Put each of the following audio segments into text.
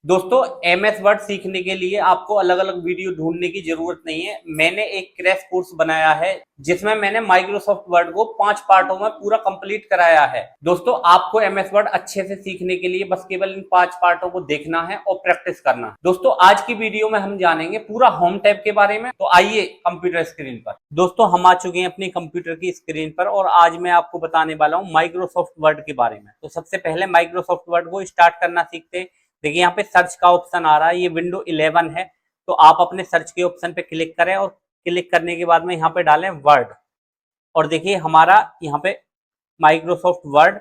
दोस्तों MS word सीखने के लिए आपको अलग अलग वीडियो ढूंढने की जरूरत नहीं है। मैंने एक क्रैश कोर्स बनाया है जिसमें मैंने माइक्रोसॉफ्ट वर्ड को 5 पार्टों में पूरा कंप्लीट कराया है। दोस्तों आपको एमएस वर्ड अच्छे से सीखने के लिए बस केवल इन 5 पार्टों को देखना है और प्रैक्टिस करना है। दोस्तों आज की वीडियो में हम जानेंगे पूरा होम टैब के बारे में। तो आइए कंप्यूटर स्क्रीन पर। दोस्तों हम आ चुके हैं अपनी कंप्यूटर की स्क्रीन पर और आज मैं आपको बताने वाला हूँ माइक्रोसॉफ्ट वर्ड के बारे में। तो सबसे पहले माइक्रोसॉफ्ट वर्ड को स्टार्ट करना सीखते हैं। देखिए यहाँ पे सर्च का ऑप्शन आ रहा है, ये विंडो 11 है। तो आप अपने सर्च के ऑप्शन पे क्लिक करें और क्लिक करने के बाद में यहाँ पे डालें वर्ड। और देखिए हमारा यहाँ पे माइक्रोसॉफ्ट वर्ड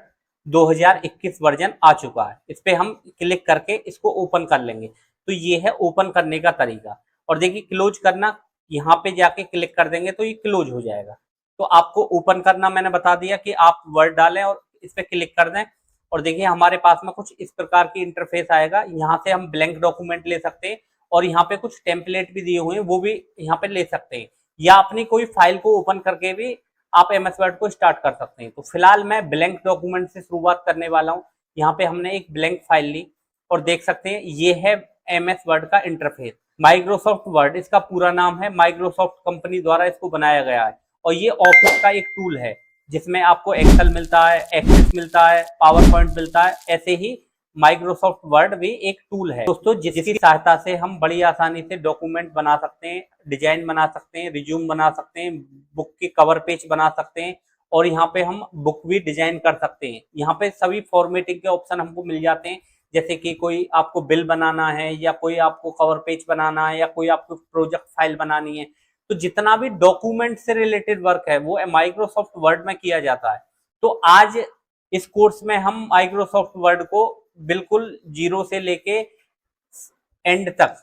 2021 वर्जन आ चुका है। इस पे हम क्लिक करके इसको ओपन कर लेंगे। तो ये है ओपन करने का तरीका। और देखिए क्लोज करना, यहाँ पे जाके क्लिक कर देंगे तो ये क्लोज हो जाएगा। तो आपको ओपन करना मैंने बता दिया कि आप वर्ड डालें और इस पे क्लिक कर दें। और देखिए हमारे पास में कुछ इस प्रकार की इंटरफेस आएगा। यहाँ से हम ब्लैंक डॉक्यूमेंट ले सकते हैं और यहाँ पे कुछ टेम्पलेट भी दिए हुए हैं, वो भी यहाँ पे ले सकते हैं, या अपनी कोई फाइल को ओपन करके भी आप एमएस वर्ड को स्टार्ट कर सकते हैं। तो फिलहाल मैं ब्लैंक डॉक्यूमेंट से शुरुआत करने वाला हूँ। यहाँ पे हमने एक ब्लैंक फाइल ली और देख सकते हैं ये है एमएस वर्ड का इंटरफेस। माइक्रोसॉफ्ट वर्ड इसका पूरा नाम है, माइक्रोसॉफ्ट कंपनी द्वारा इसको बनाया गया है। और ये ऑफिस का एक टूल है जिसमें आपको एक्सेल मिलता है, एक्सेस मिलता है, पावर पॉइंट मिलता है। ऐसे ही माइक्रोसॉफ्ट वर्ड भी एक टूल है दोस्तों, जिसकी सहायता से हम बड़ी आसानी से डॉक्यूमेंट बना सकते हैं, डिजाइन बना सकते हैं, रिज्यूम बना सकते हैं, बुक के कवर पेज बना सकते हैं और यहाँ पे हम बुक भी डिजाइन कर सकते हैं। यहाँ पे सभी फॉर्मेटिंग के ऑप्शन हमको मिल जाते हैं, जैसे कि कोई आपको बिल बनाना है या कोई आपको कवर पेज बनाना है या कोई आपको प्रोजेक्ट फाइल बनानी है। तो जितना भी डॉक्यूमेंट से रिलेटेड वर्क है वो माइक्रोसॉफ्ट वर्ड में किया जाता है। तो आज इस कोर्स में हम माइक्रोसॉफ्ट वर्ड को बिल्कुल जीरो से लेके एंड तक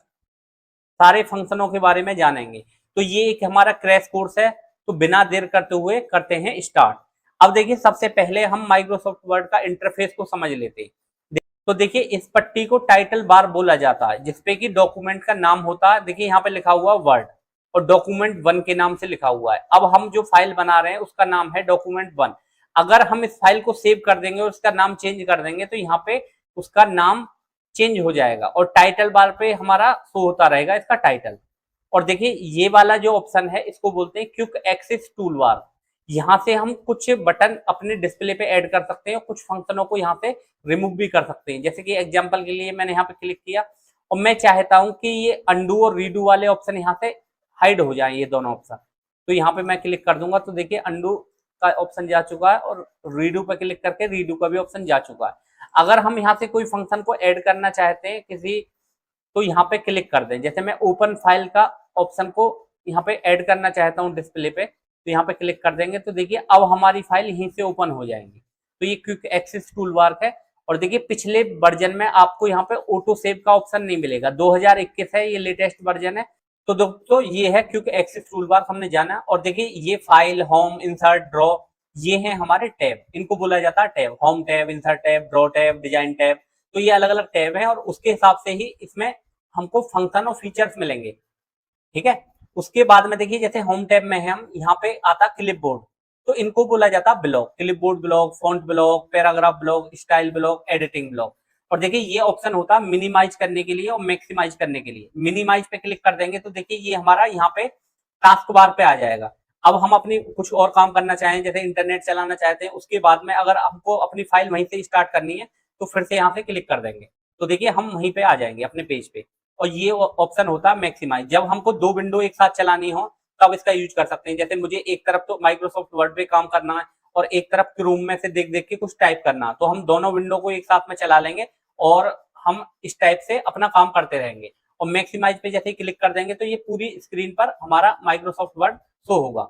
सारे फंक्शनों के बारे में जानेंगे। तो ये एक हमारा क्रैश कोर्स है। तो बिना देर करते हुए करते हैं स्टार्ट। अब देखिए सबसे पहले हम माइक्रोसॉफ्ट वर्ड का इंटरफेस को समझ लेते हैं। तो देखिए इस पट्टी को टाइटल बार बोला जाता है, जिसपे कि डॉक्यूमेंट का नाम होता है। देखिए यहाँ पे लिखा हुआ वर्ड और डॉक्यूमेंट 1 के नाम से लिखा हुआ है। अब हम जो फाइल बना रहे हैं उसका नाम है डॉक्यूमेंट 1। अगर हम इस फाइल को सेव कर देंगे और उसका नाम चेंज कर देंगे तो यहाँ पे उसका नाम चेंज हो जाएगा और टाइटल बार पे हमारा शो होता रहेगा इसका टाइटल। और देखिए ये वाला जो ऑप्शन है इसको बोलते हैं क्विक एक्सेस टूल बार। यहाँ से हम कुछ बटन अपने डिस्प्ले पे ऐड कर सकते हैं और कुछ फंक्शनों को यहाँ से रिमूव भी कर सकते हैं। जैसे कि एग्जांपल के लिए मैंने यहाँ पे क्लिक किया और मैं चाहता हूँ कि ये अंडू और रीडू वाले ऑप्शन यहाँ से हाइड हो जाए, ये दोनों ऑप्शन। तो यहाँ पे मैं क्लिक कर दूंगा तो देखिए अंडू का ऑप्शन जा चुका है और रीडू पे क्लिक करके रीडू का भी ऑप्शन जा चुका है। अगर हम यहाँ से कोई फंक्शन को ऐड करना चाहते हैं किसी, तो यहाँ पे क्लिक कर दें। जैसे मैं ओपन फाइल का ऑप्शन को यहाँ पे ऐड करना चाहता हूँ डिस्प्ले पे, तो यहाँ पे क्लिक कर देंगे तो देखिए अब हमारी फाइल यहीं से ओपन हो जाएंगी। तो ये क्विक एक्सेस टूल बार है। और देखिए पिछले वर्जन में आपको यहाँ पे ऑटो सेव का ऑप्शन नहीं मिलेगा। 2021 है, ये लेटेस्ट वर्जन है। तो दोस्तों ये है क्विक एक्सेस टूल बार, हमने जाना। और देखिए ये फाइल, होम, इंसर्ट, ड्रॉ, ये है हमारे टैब। इनको बोला जाता है tab. Home tab, insert tab, draw tab, design tab. तो ये अलग अलग टैब है और उसके हिसाब से ही इसमें हमको फंक्शन और फीचर्स मिलेंगे। ठीक है। उसके बाद में देखिए जैसे होम टैब में है, हम यहाँ पे आता क्लिपबोर्ड। तो इनको बोला जाता है block, clipboard block, font block, paragraph block, style block, editing block. और देखिए ये ऑप्शन होता है मिनिमाइज करने के लिए और मैक्सिमाइज करने के लिए। मिनिमाइज पे क्लिक कर देंगे तो देखिए ये हमारा यहाँ पे टास्क बार पे आ जाएगा। अब हम अपनी कुछ और काम करना चाहें, जैसे इंटरनेट चलाना चाहते हैं, उसके बाद में अगर हमको अपनी फाइल वहीं से स्टार्ट करनी है तो फिर से यहाँ से क्लिक कर देंगे तो देखिए हम वहीं पे आ जाएंगे अपने पेज पे। और ये ऑप्शन होता है मैक्सिमाइज। जब हमको 2 विंडो एक साथ चलानी हो तब इसका यूज कर सकते हैं। जैसे मुझे एक तरफ तो माइक्रोसॉफ्ट वर्ड पे काम करना है और एक तरफ क्रोम में से देख देख के कुछ टाइप करना, तो हम दोनों विंडो को एक साथ में चला लेंगे और हम इस टाइप से अपना काम करते रहेंगे। और मैक्सिमाइज पे जैसे ही क्लिक कर देंगे तो ये पूरी स्क्रीन पर हमारा माइक्रोसॉफ्ट वर्ड शो होगा।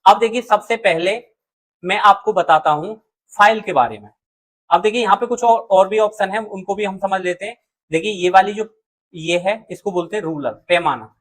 अब देखिए सबसे पहले मैं आपको बताता हूं फाइल के बारे में। अब देखिए यहाँ पे कुछ और भी ऑप्शन है, उनको भी हम समझ लेते हैं। देखिए ये वाली जो ये है इसको बोलते हैं रूलर, पैमाना,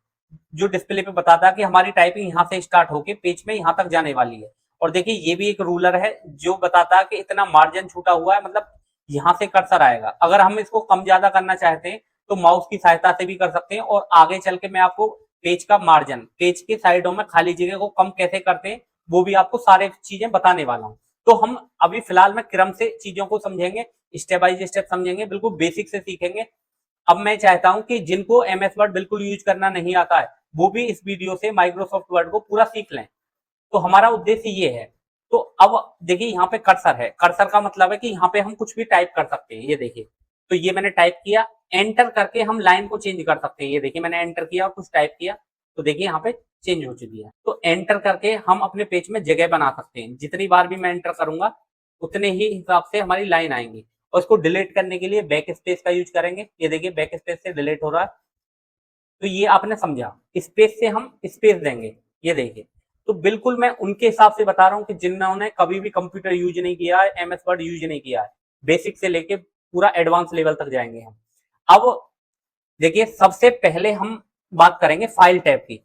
जो डिस्प्ले पे बताता है कि हमारी टाइपिंग यहाँ से स्टार्ट होके पेज में यहाँ तक जाने वाली है। और देखिए ये भी एक रूलर है जो बताता है कि इतना मार्जिन छूटा हुआ है, मतलब यहाँ से कर्सर आएगा। अगर हम इसको कम ज्यादा करना चाहते हैं तो माउस की सहायता से भी कर सकते हैं। और आगे चल के मैं आपको पेज का मार्जिन, पेज के साइडों में खाली जगह को कम कैसे करते हैं वो भी आपको सारे चीजें बताने वाला हूँ। तो हम अभी फिलहाल में क्रम से चीजों को समझेंगे, स्टेप बाय स्टेप समझेंगे, बिल्कुल बेसिक से सीखेंगे। अब मैं चाहता हूं कि जिनको एमएस वर्ड बिल्कुल यूज करना नहीं आता है वो भी इस वीडियो से माइक्रोसॉफ्ट वर्ड को पूरा सीख लें। तो हमारा उद्देश्य ये है। तो अब देखिए यहाँ पे कर्सर है, कर्सर का मतलब है कि यहाँ पे हम कुछ भी टाइप कर सकते हैं। ये देखिए, तो ये मैंने टाइप किया, एंटर करके हम लाइन को चेंज कर सकते हैं। ये देखिए मैंने एंटर किया और कुछ टाइप किया, तो देखिए यहाँ पे चेंज हो चुकी है। तो एंटर करके हम अपने पेज में जगह बना सकते हैं। जितनी बार भी मैं एंटर करूंगा उतने ही हिसाब से हमारी लाइन आएंगी। और इसको डिलीट करने के लिए बैक स्पेस का यूज करेंगे। ये देखिए बैक स्पेस से डिलीट हो रहा है। तो ये आपने समझा, स्पेस से हम स्पेस देंगे। ये देखिए, तो बिल्कुल मैं उनके हिसाब से बता रहा हूँ कि जिन्होंने कभी भी कंप्यूटर यूज नहीं किया है, एमएस वर्ड यूज नहीं किया है, बेसिक से लेके पूरा एडवांस लेवल तक जाएंगे हम। अब देखिए सबसे पहले हम बात करेंगे फाइल टैब की।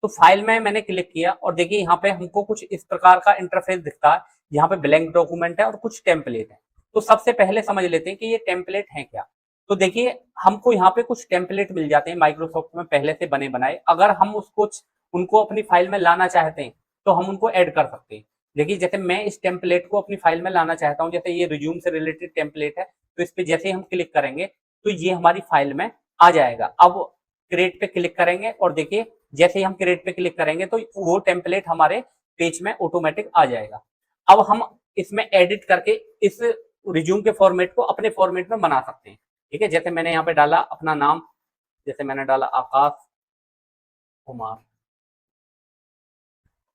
तो फाइल में मैंने क्लिक किया और देखिए यहाँ पे हमको कुछ इस प्रकार का इंटरफेस दिखता है। यहाँ पे ब्लैंक डॉक्यूमेंट है और कुछ टेम्पलेट है। तो सबसे पहले समझ लेते हैं कि ये टेम्पलेट है क्या। तो देखिए हमको यहाँ पे कुछ टेम्पलेट मिल जाते हैं माइक्रोसॉफ्ट में पहले से बने बनाए। अगर हम उसको उनको अपनी फाइल में लाना चाहते हैं तो हम उनको ऐड कर सकते हैं। देखिए जैसे मैं इस टेम्पलेट को अपनी फाइल में लाना चाहता हूँ, जैसे ये रिज्यूम से रिलेटेड टेम्पलेट है, तो इस पे जैसे ही हम क्लिक करेंगे तो ये हमारी फाइल में आ जाएगा। अब क्रिएट पे क्लिक करेंगे और देखिए जैसे ही हम क्रिएट पे क्लिक करेंगे तो वो टेम्पलेट हमारे पेज में ऑटोमेटिक आ जाएगा। अब हम इसमें एडिट करके इस रिज्यूम के फॉर्मेट को अपने फॉर्मेट में बना सकते हैं। ठीक है, जैसे मैंने यहाँ पे डाला अपना नाम, जैसे मैंने डाला आकाश कुमार,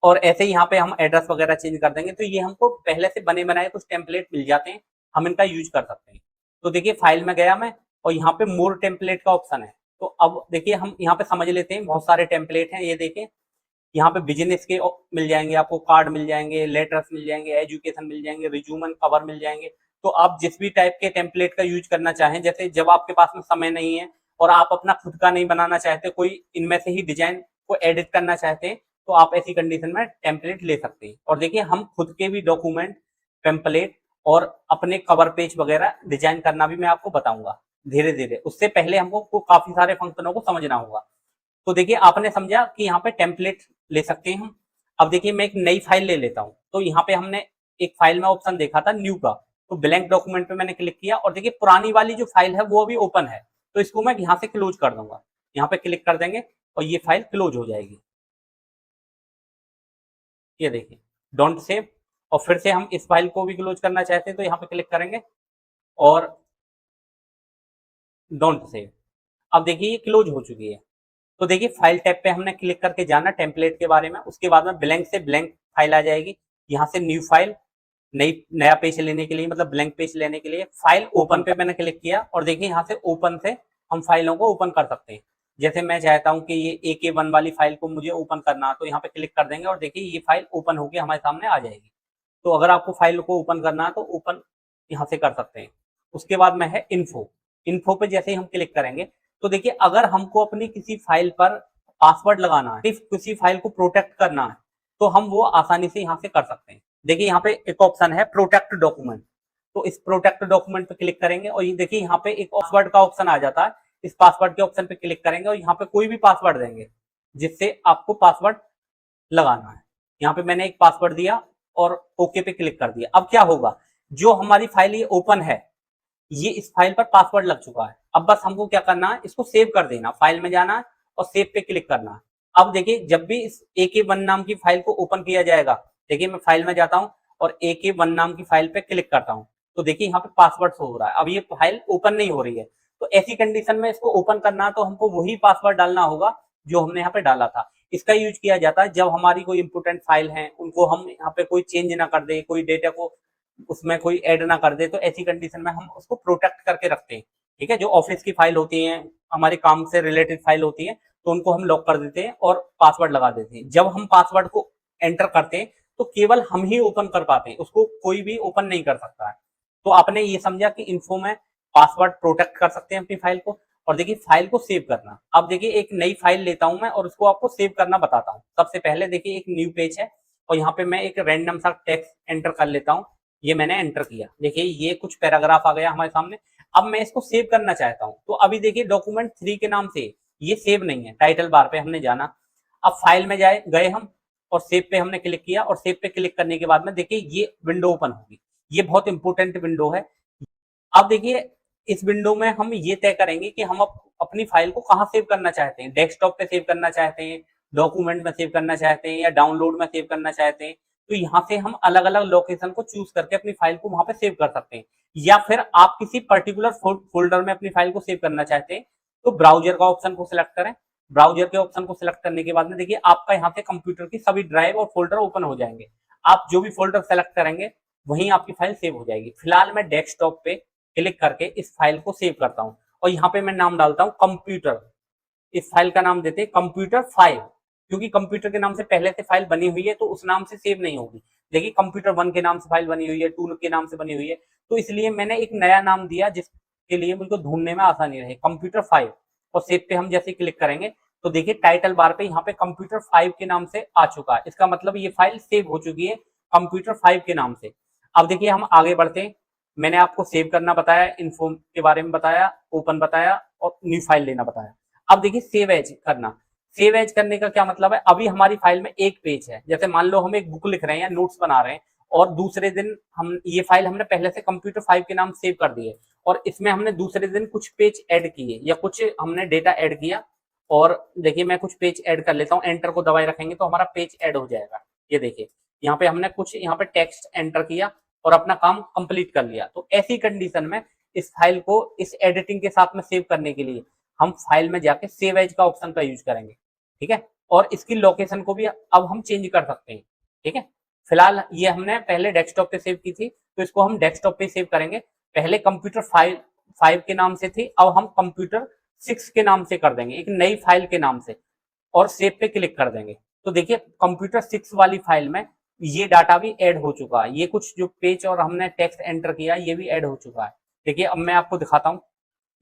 और ऐसे ही यहाँ पे हम एड्रेस वगैरह चेंज कर देंगे। तो ये हमको पहले से बने बनाए कुछ टेम्पलेट मिल जाते हैं, हम इनका यूज कर सकते हैं। तो देखिए फाइल में गया मैं और यहाँ पे मोर टेम्पलेट का ऑप्शन है। तो अब देखिए हम यहाँ पे समझ लेते हैं, बहुत सारे टेम्पलेट हैं। ये देखिए यहाँ पे बिजनेस के मिल जाएंगे, आपको कार्ड मिल जाएंगे, लेटर्स मिल जाएंगे, एजुकेशन मिल जाएंगे, रिज्यूम एंड कवर मिल जाएंगे। तो आप जिस भी टाइप के टेम्पलेट का यूज करना चाहें, जैसे जब आपके पास में समय नहीं है और आप अपना खुद का नहीं बनाना चाहते, कोई इनमें से ही डिजाइन को एडिट करना चाहते हैं, तो आप ऐसी कंडीशन में टेम्पलेट ले सकते हैं। और देखिए हम खुद के भी डॉक्यूमेंट, टेम्पलेट और अपने कवर पेज वगैरह डिजाइन करना भी मैं आपको बताऊंगा धीरे धीरे। उससे पहले हमको काफी सारे फंक्शनों को समझना होगा। तो देखिए आपने समझा कि यहाँ पे टेम्पलेट ले सकते हैं हम। अब देखिए मैं एक नई फाइल ले लेता हूँ। तो यहाँ पे हमने एक फाइल में ऑप्शन देखा था न्यू का, तो ब्लैंक डॉक्यूमेंट पे मैंने क्लिक किया और देखिए पुरानी वाली जो फाइल है वो अभी ओपन है, तो इसको मैं यहाँ से क्लोज कर दूंगा। यहाँ पे क्लिक कर देंगे और ये फाइल क्लोज हो जाएगी। ये देखिए डोंट सेव। और फिर से हम इस फाइल को भी क्लोज करना चाहते हैं तो यहाँ पे क्लिक करेंगे और डोंट सेव। अब देखिए ये क्लोज हो चुकी है। तो देखिए फाइल टैब पे हमने क्लिक करके जाना टेम्पलेट के बारे में, उसके बाद में ब्लैंक से ब्लैंक फाइल आ जाएगी। यहाँ से न्यू फाइल, नया पेज लेने के लिए, मतलब ब्लैंक पेज लेने के लिए फाइल ओपन पे मैंने क्लिक किया और देखिए यहाँ से ओपन से हम फाइलों को ओपन कर सकते हैं। जैसे मैं चाहता हूँ कि ये AK1 वाली फाइल को मुझे ओपन करना, तो यहाँ पे क्लिक कर देंगे और देखिए ये फाइल ओपन होकर हमारे सामने आ जाएगी। तो अगर आपको फाइल को ओपन करना है तो ओपन यहाँ से कर सकते हैं। उसके बाद में है इन्फो। इन्फो पे जैसे ही हम क्लिक करेंगे तो देखिए अगर हमको अपनी किसी फाइल पर पासवर्ड लगाना है, किसी फाइल को प्रोटेक्ट करना है, तो हम वो आसानी से यहाँ से कर सकते हैं। देखिए यहाँ पे एक ऑप्शन है प्रोटेक्ट डॉक्यूमेंट, तो इस प्रोटेक्ट डॉक्यूमेंट पे क्लिक करेंगे और ये देखिए यहाँ पे एक पासवर्ड का ऑप्शन आ जाता है। इस पासवर्ड के ऑप्शन पे क्लिक करेंगे और यहाँ पे कोई भी पासवर्ड देंगे जिससे आपको पासवर्ड लगाना है। यहाँ पे मैंने एक पासवर्ड दिया और ओके पे क्लिक कर दिया। अब क्या होगा, जो हमारी फाइल ये ओपन है, ये इस फाइल पर पासवर्ड लग चुका है। अब बस हमको क्या करना है, इसको सेव कर देना, फाइल में जाना है और सेव पे क्लिक करना है। अब देखिए जब भी इस AK1 नाम की फाइल को ओपन किया जाएगा, देखिए मैं फाइल में जाता हूँ और AK1 नाम की फाइल पे क्लिक करता हूँ, तो देखिए यहाँ पे पासवर्ड शो हो रहा है। अब ये फाइल ओपन नहीं हो रही है, तो ऐसी कंडीशन में इसको ओपन करना है तो हमको वही पासवर्ड डालना होगा जो हमने यहाँ पे डाला था। इसका यूज किया जाता है जब हमारी कोई इंपोर्टेंट फाइल है, उनको हम यहाँ पे कोई चेंज ना कर दे, कोई डेटा को उसमें कोई ऐड ना कर दे, तो ऐसी कंडीशन में हम उसको प्रोटेक्ट करके रखते हैं। ठीक है, जो ऑफिस की फाइल होती है, हमारे काम से रिलेटेड फाइल होती है, तो उनको हम लॉक कर देते हैं और पासवर्ड लगा देते हैं। जब हम पासवर्ड को एंटर करते हैं तो केवल हम ही ओपन कर पाते हैं, उसको कोई भी ओपन नहीं कर सकता है। तो आपने ये समझा कि इन्फो में पासवर्ड प्रोटेक्ट कर सकते हैं अपनी फाइल को। और देखिए फाइल को सेव करना, अब देखिए एक नई फाइल लेता हूं मैं और उसको आपको सेव करना बताता हूँ। सबसे पहले देखिए एक न्यू पेज है और यहाँ पे मैं एक रैंडम सा टेक्स्ट एंटर कर लेता हूँ। ये मैंने एंटर किया, देखिए ये कुछ पैराग्राफ आ गया हमारे सामने। अब मैं इसको सेव करना चाहता हूँ, तो अभी देखिए डॉक्यूमेंट 3 के नाम से ये सेव नहीं है। टाइटल बार पे हमने जाना, अब फाइल में गए हम और सेव पे हमने क्लिक किया और सेव पे क्लिक करने के बाद में देखिए ये विंडो ओपन होगी। ये बहुत इंपॉर्टेंट विंडो है। अब देखिए इस विंडो में हम ये तय करेंगे कि हम अपनी फाइल को कहाँ सेव करना चाहते हैं, डेस्कटॉप पे सेव करना चाहते हैं, डॉक्यूमेंट में सेव करना चाहते हैं या डाउनलोड में सेव करना चाहते हैं। तो यहाँ से हम अलग अलग लोकेशन को चूज करके अपनी फाइल को वहां पे सेव कर सकते हैं। या फिर आप किसी पर्टिकुलर फोल्डर में अपनी फाइल को सेव करना चाहते हैं तो ब्राउजर का ऑप्शन को सिलेक्ट करें। ब्राउजर के ऑप्शन को सिलेक्ट करने के बाद में देखिए आपका यहाँ से कंप्यूटर की सभी ड्राइव और फोल्डर ओपन हो जाएंगे। आप जो भी फोल्डर सेलेक्ट करेंगे वहीं आपकी फाइल सेव हो जाएगी। फिलहाल मैं डेस्कटॉप पे क्लिक करके इस फाइल को सेव करता हूँ और यहाँ पे मैं नाम डालता हूँ कंप्यूटर। इस फाइल का नाम देते हैं कंप्यूटर 5, क्योंकि कंप्यूटर के नाम से पहले से फाइल बनी हुई है तो उस नाम से सेव नहीं होगी। देखिए कंप्यूटर 1 के नाम से फाइल बनी हुई है, 2 के नाम से बनी हुई है, तो इसलिए मैंने एक नया नाम दिया जिसके लिए मुझको ढूंढने में आसानी रहे, कंप्यूटर 5। और सेव पे हम जैसे क्लिक करेंगे तो देखिए टाइटल बार पे यहाँ पे कंप्यूटर 5 के नाम से आ चुका है। इसका मतलब ये फाइल सेव हो चुकी है कंप्यूटर 5 के नाम से। अब देखिए हम आगे बढ़ते हैं। मैंने आपको सेव करना बताया, इन्फो के बारे में बताया, ओपन बताया और न्यू फाइल लेना बताया। अब देखिए सेव एज करना। सेव एज करने का क्या मतलब है, अभी हमारी फाइल में एक पेज है। जैसे मान लो हम एक बुक लिख रहे हैं या नोट्स बना रहे हैं और दूसरे दिन हम ये फाइल हमने पहले से कंप्यूटर 5 के नाम सेव कर दी है और इसमें हमने दूसरे दिन कुछ पेज ऐड किए या कुछ हमने डेटा ऐड किया। और देखिए मैं कुछ पेज ऐड कर लेता हूँ, एंटर को दबाए रखेंगे तो हमारा पेज ऐड हो जाएगा। ये देखिए यहाँ पे हमने कुछ यहाँ पे टेक्स्ट एंटर किया और अपना काम कंप्लीट कर लिया। तो ऐसी कंडीशन में इस फाइल को इस एडिटिंग के साथ में सेव करने के लिए हम फाइल में जाके सेव एज का ऑप्शन का यूज करेंगे। ठीक है, और इसकी लोकेशन को भी अब हम चेंज कर सकते हैं। ठीक है, फिलहाल ये हमने पहले डेस्कटॉप पे सेव की थी तो इसको हम डेस्कटॉप पे सेव करेंगे। पहले कंप्यूटर 5 के नाम से थी, अब हम कंप्यूटर 6 के नाम से कर देंगे, एक नई फाइल के नाम से, और सेव पे क्लिक कर देंगे। तो देखिए कंप्यूटर 6 वाली फाइल में ये डाटा भी ऐड हो चुका है, ये कुछ जो पेज और हमने टेक्स्ट एंटर किया ये भी ऐड हो चुका है। देखिए अब मैं आपको दिखाता हूँ,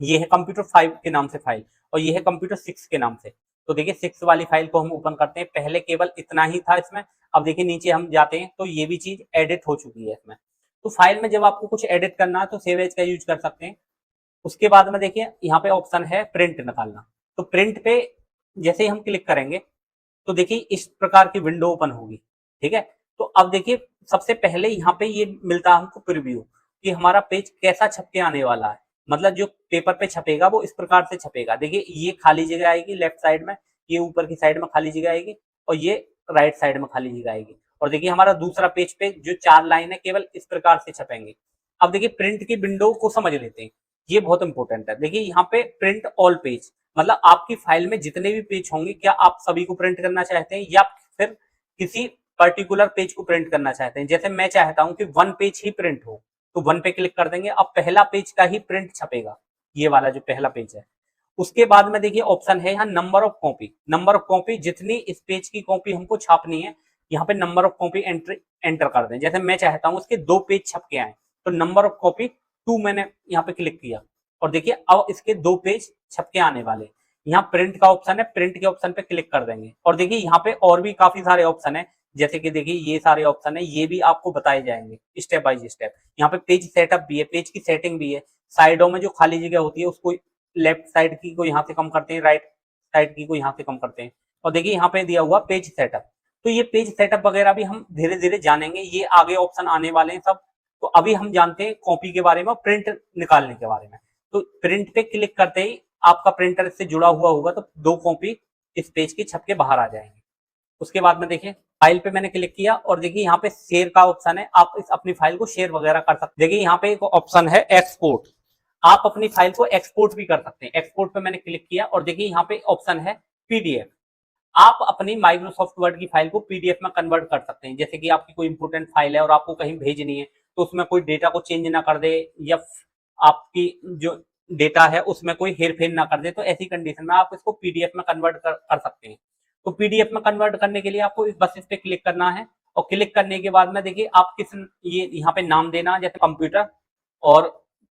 ये है कंप्यूटर 5 के नाम से फाइल और ये है कंप्यूटर 6 के नाम से। तो देखिए 6 वाली फाइल को हम ओपन करते हैं, पहले केवल इतना ही था इसमें, अब देखिए नीचे हम जाते हैं तो ये भी चीज एडिट हो चुकी है इसमें। तो फाइल में जब आपको कुछ एडिट करना है तो सेव एज का यूज कर सकते हैं। उसके बाद में देखिए यहाँ पे ऑप्शन है प्रिंट निकालना। तो प्रिंट पे जैसे ही हम क्लिक करेंगे तो देखिए इस प्रकार की विंडो ओपन होगी। ठीक है, तो अब देखिए सबसे पहले यहाँ पे ये मिलता है हमको प्रीव्यू कि हमारा पेज कैसा छप के आने वाला है। मतलब जो पेपर पे छपेगा वो इस प्रकार से छपेगा। देखिए ये खाली जगह आएगी लेफ्ट साइड में, ये ऊपर की साइड में खाली जगह आएगी और ये राइट साइड में खाली जगह आएगी। और देखिए हमारा दूसरा पेज पे जो 4 लाइन है केवल इस प्रकार से छपेंगे। अब देखिए प्रिंट की विंडो को समझ लेते हैं, ये बहुत इंपॉर्टेंट है। देखिए यहाँ पे प्रिंट ऑल पेज, मतलब आपकी फाइल में जितने भी पेज होंगे क्या आप सभी को प्रिंट करना चाहते हैं या फिर किसी पर्टिकुलर पेज को प्रिंट करना चाहते हैं। जैसे मैं चाहता हूं कि 1 पेज ही प्रिंट हो तो 1 पे क्लिक कर देंगे, अब पहला पेज का ही प्रिंट छपेगा, ये वाला जो पहला पेज है। उसके बाद में देखिए ऑप्शन है यहाँ number of copy. Number of copy, जितनी इस पेज की कॉपी हमको छापनी है यहाँ पे नंबर ऑफ कॉपी एंटर कर दें। जैसे मैं चाहता हूँ उसके 2 पेज छप के आए तो नंबर ऑफ कॉपी 2 मैंने यहाँ पे क्लिक किया और देखिए अब इसके 2 पेज छप के आने वाले। यहाँ प्रिंट का ऑप्शन है, प्रिंट के ऑप्शन पे क्लिक कर देंगे और देखिए यहाँ पे और भी काफी सारे ऑप्शन है। जैसे कि देखिए ये सारे ऑप्शन है, ये भी आपको बताए जाएंगे स्टेप बाय स्टेप। यहाँ पे पेज सेटअप भी है, पेज की सेटिंग भी है, साइडों में जो खाली जगह होती है उसको लेफ्ट साइड की को यहाँ से कम करते हैं, राइट साइड की को यहाँ से कम करते हैं। और देखिए यहाँ पे दिया हुआ पेज सेटअप, तो ये पेज सेटअप वगैरह भी हम धीरे धीरे जानेंगे, ये आगे ऑप्शन आने वाले हैं सब। तो अभी हम जानते हैं कॉपी के बारे में, प्रिंट निकालने के बारे में। तो प्रिंट पे क्लिक करते ही आपका प्रिंटर इससे जुड़ा हुआ होगा तो 2 कॉपी इस पेज की छप के बाहर आ जाएंगे। उसके बाद में देखिए फाइल पे मैंने क्लिक किया और देखिए यहाँ पे शेयर का ऑप्शन है, आप इस अपनी फाइल को शेयर वगैरह कर सकते हैं। देखिए यहाँ पे एक ऑप्शन है एक्सपोर्ट, आप अपनी फाइल को एक्सपोर्ट भी कर सकते हैं। एक्सपोर्ट पे मैंने क्लिक किया और देखिए यहाँ पे ऑप्शन है पीडीएफ। आप अपनी माइक्रोसॉफ्ट वर्ड की फाइल को पीडीएफ में कन्वर्ट कर सकते हैं। जैसे कि आपकी कोई इंपोर्टेंट फाइल है और आपको कहीं भेजनी है तो उसमें कोई डेटा को चेंज ना कर दे या आपकी जो डेटा है उसमें कोई हेर फेर ना कर दे, तो ऐसी कंडीशन में आप इसको पीडीएफ में कन्वर्ट कर सकते हैं। तो पीडीएफ में कन्वर्ट करने के लिए आपको बस इस पे क्लिक करना है और क्लिक करने के बाद में देखिए आप किस ये यहाँ पे नाम देना, जैसे कंप्यूटर, और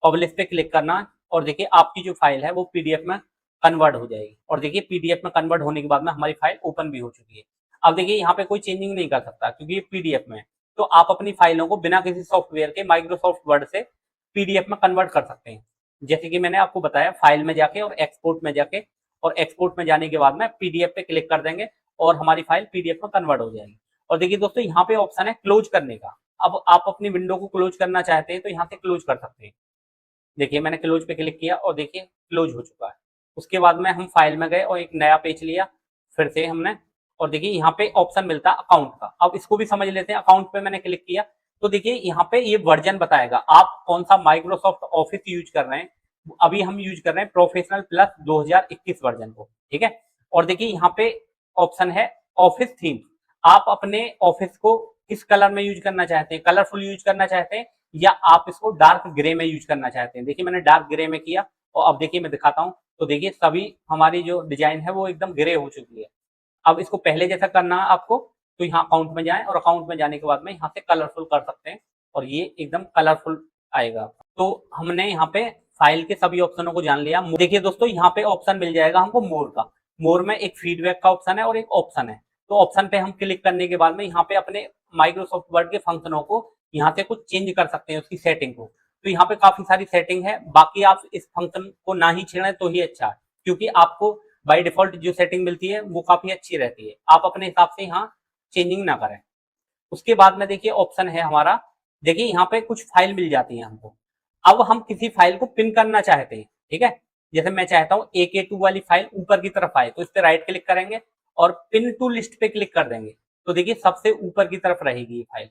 पब्लिश पे क्लिक करना और देखिए आपकी जो फाइल है वो पीडीएफ में कन्वर्ट हो जाएगी। और देखिए पीडीएफ में कन्वर्ट होने के बाद में हमारी फाइल ओपन भी हो चुकी है। अब देखिए यहाँ पे कोई चेंजिंग नहीं कर सकता क्योंकि ये पीडीएफ में है। तो आप अपनी फाइलों को बिना किसी सॉफ्टवेयर के माइक्रोसॉफ्ट वर्ड से पीडीएफ में कन्वर्ट कर सकते हैं। जैसे कि मैंने आपको बताया, फाइल में जाके और एक्सपोर्ट में जाके, और एक्सपोर्ट में जाने के बाद में पीडीएफ पे क्लिक कर देंगे और हमारी फाइल पीडीएफ में कन्वर्ट हो जाएगी। और देखिए दोस्तों यहाँ पे ऑप्शन है क्लोज करने का। अब आप अपनी विंडो को क्लोज करना चाहते हैं तो यहाँ से क्लोज कर सकते हैं। देखिए मैंने क्लोज पे क्लिक किया और देखिए क्लोज हो चुका है। उसके बाद में हम फाइल में गए और एक नया पेज लिया फिर से हमने, और देखिए यहाँ पे ऑप्शन मिलता है अकाउंट का। अब इसको भी समझ लेते हैं। अकाउंट पे मैंने क्लिक किया तो देखिए यहाँ पे ये वर्जन बताएगा आप कौन सा माइक्रोसॉफ्ट ऑफिस यूज कर रहे हैं। अभी हम यूज कर रहे हैं प्रोफेशनल प्लस 2021 वर्जन को, ठीक है। और देखिए यहाँ पे ऑप्शन है ऑफिस थीम। आप अपने ऑफिस को किस कलर में यूज करना चाहते हैं, कलरफुल यूज करना चाहते हैं या आप इसको डार्क ग्रे में यूज करना चाहते हैं। देखिए मैंने डार्क ग्रे में किया और अब देखिए मैं दिखाता हूं तो देखिए सभी हमारी जो डिजाइन है वो एकदम ग्रे हो चुकी है। अब इसको पहले जैसा करना है आपको तो यहाँ अकाउंट में जाएं और अकाउंट में जाने के बाद में यहाँ से कलरफुल कर सकते हैं और ये एकदम कलरफुल आएगा। तो हमने यहाँ पे फाइल के सभी ऑप्शनों को जान लिया। देखिए दोस्तों यहाँ पे ऑप्शन मिल जाएगा हमको मोर का। मोर में एक फीडबैक का ऑप्शन है और एक ऑप्शन है। तो ऑप्शन पे हम क्लिक करने के बाद में यहाँ पे अपने माइक्रोसॉफ्ट वर्ड के फंक्शनों को यहाँ से कुछ चेंज कर सकते हैं उसकी सेटिंग को। तो यहाँ पे काफी सारी सेटिंग है, बाकी आप इस फंक्शन को ना ही छेड़ें तो ही अच्छा है, क्योंकि आपको बाय डिफॉल्ट जो सेटिंग मिलती है वो काफी अच्छी रहती है। आप अपने हिसाब से यहाँ चेंजिंग ना करें। उसके बाद में देखिए ऑप्शन है हमारा, देखिए यहाँ पे कुछ फाइल मिल जाती है हमको। अब हम किसी फाइल को पिन करना चाहते हैं, ठीक है। जैसे मैं चाहता हूँ AK2 वाली फाइल ऊपर की तरफ आए तो इस पे राइट क्लिक करेंगे और पिन टू लिस्ट पे क्लिक कर देंगे तो देखिए सबसे ऊपर की तरफ रहेगी ये फाइल।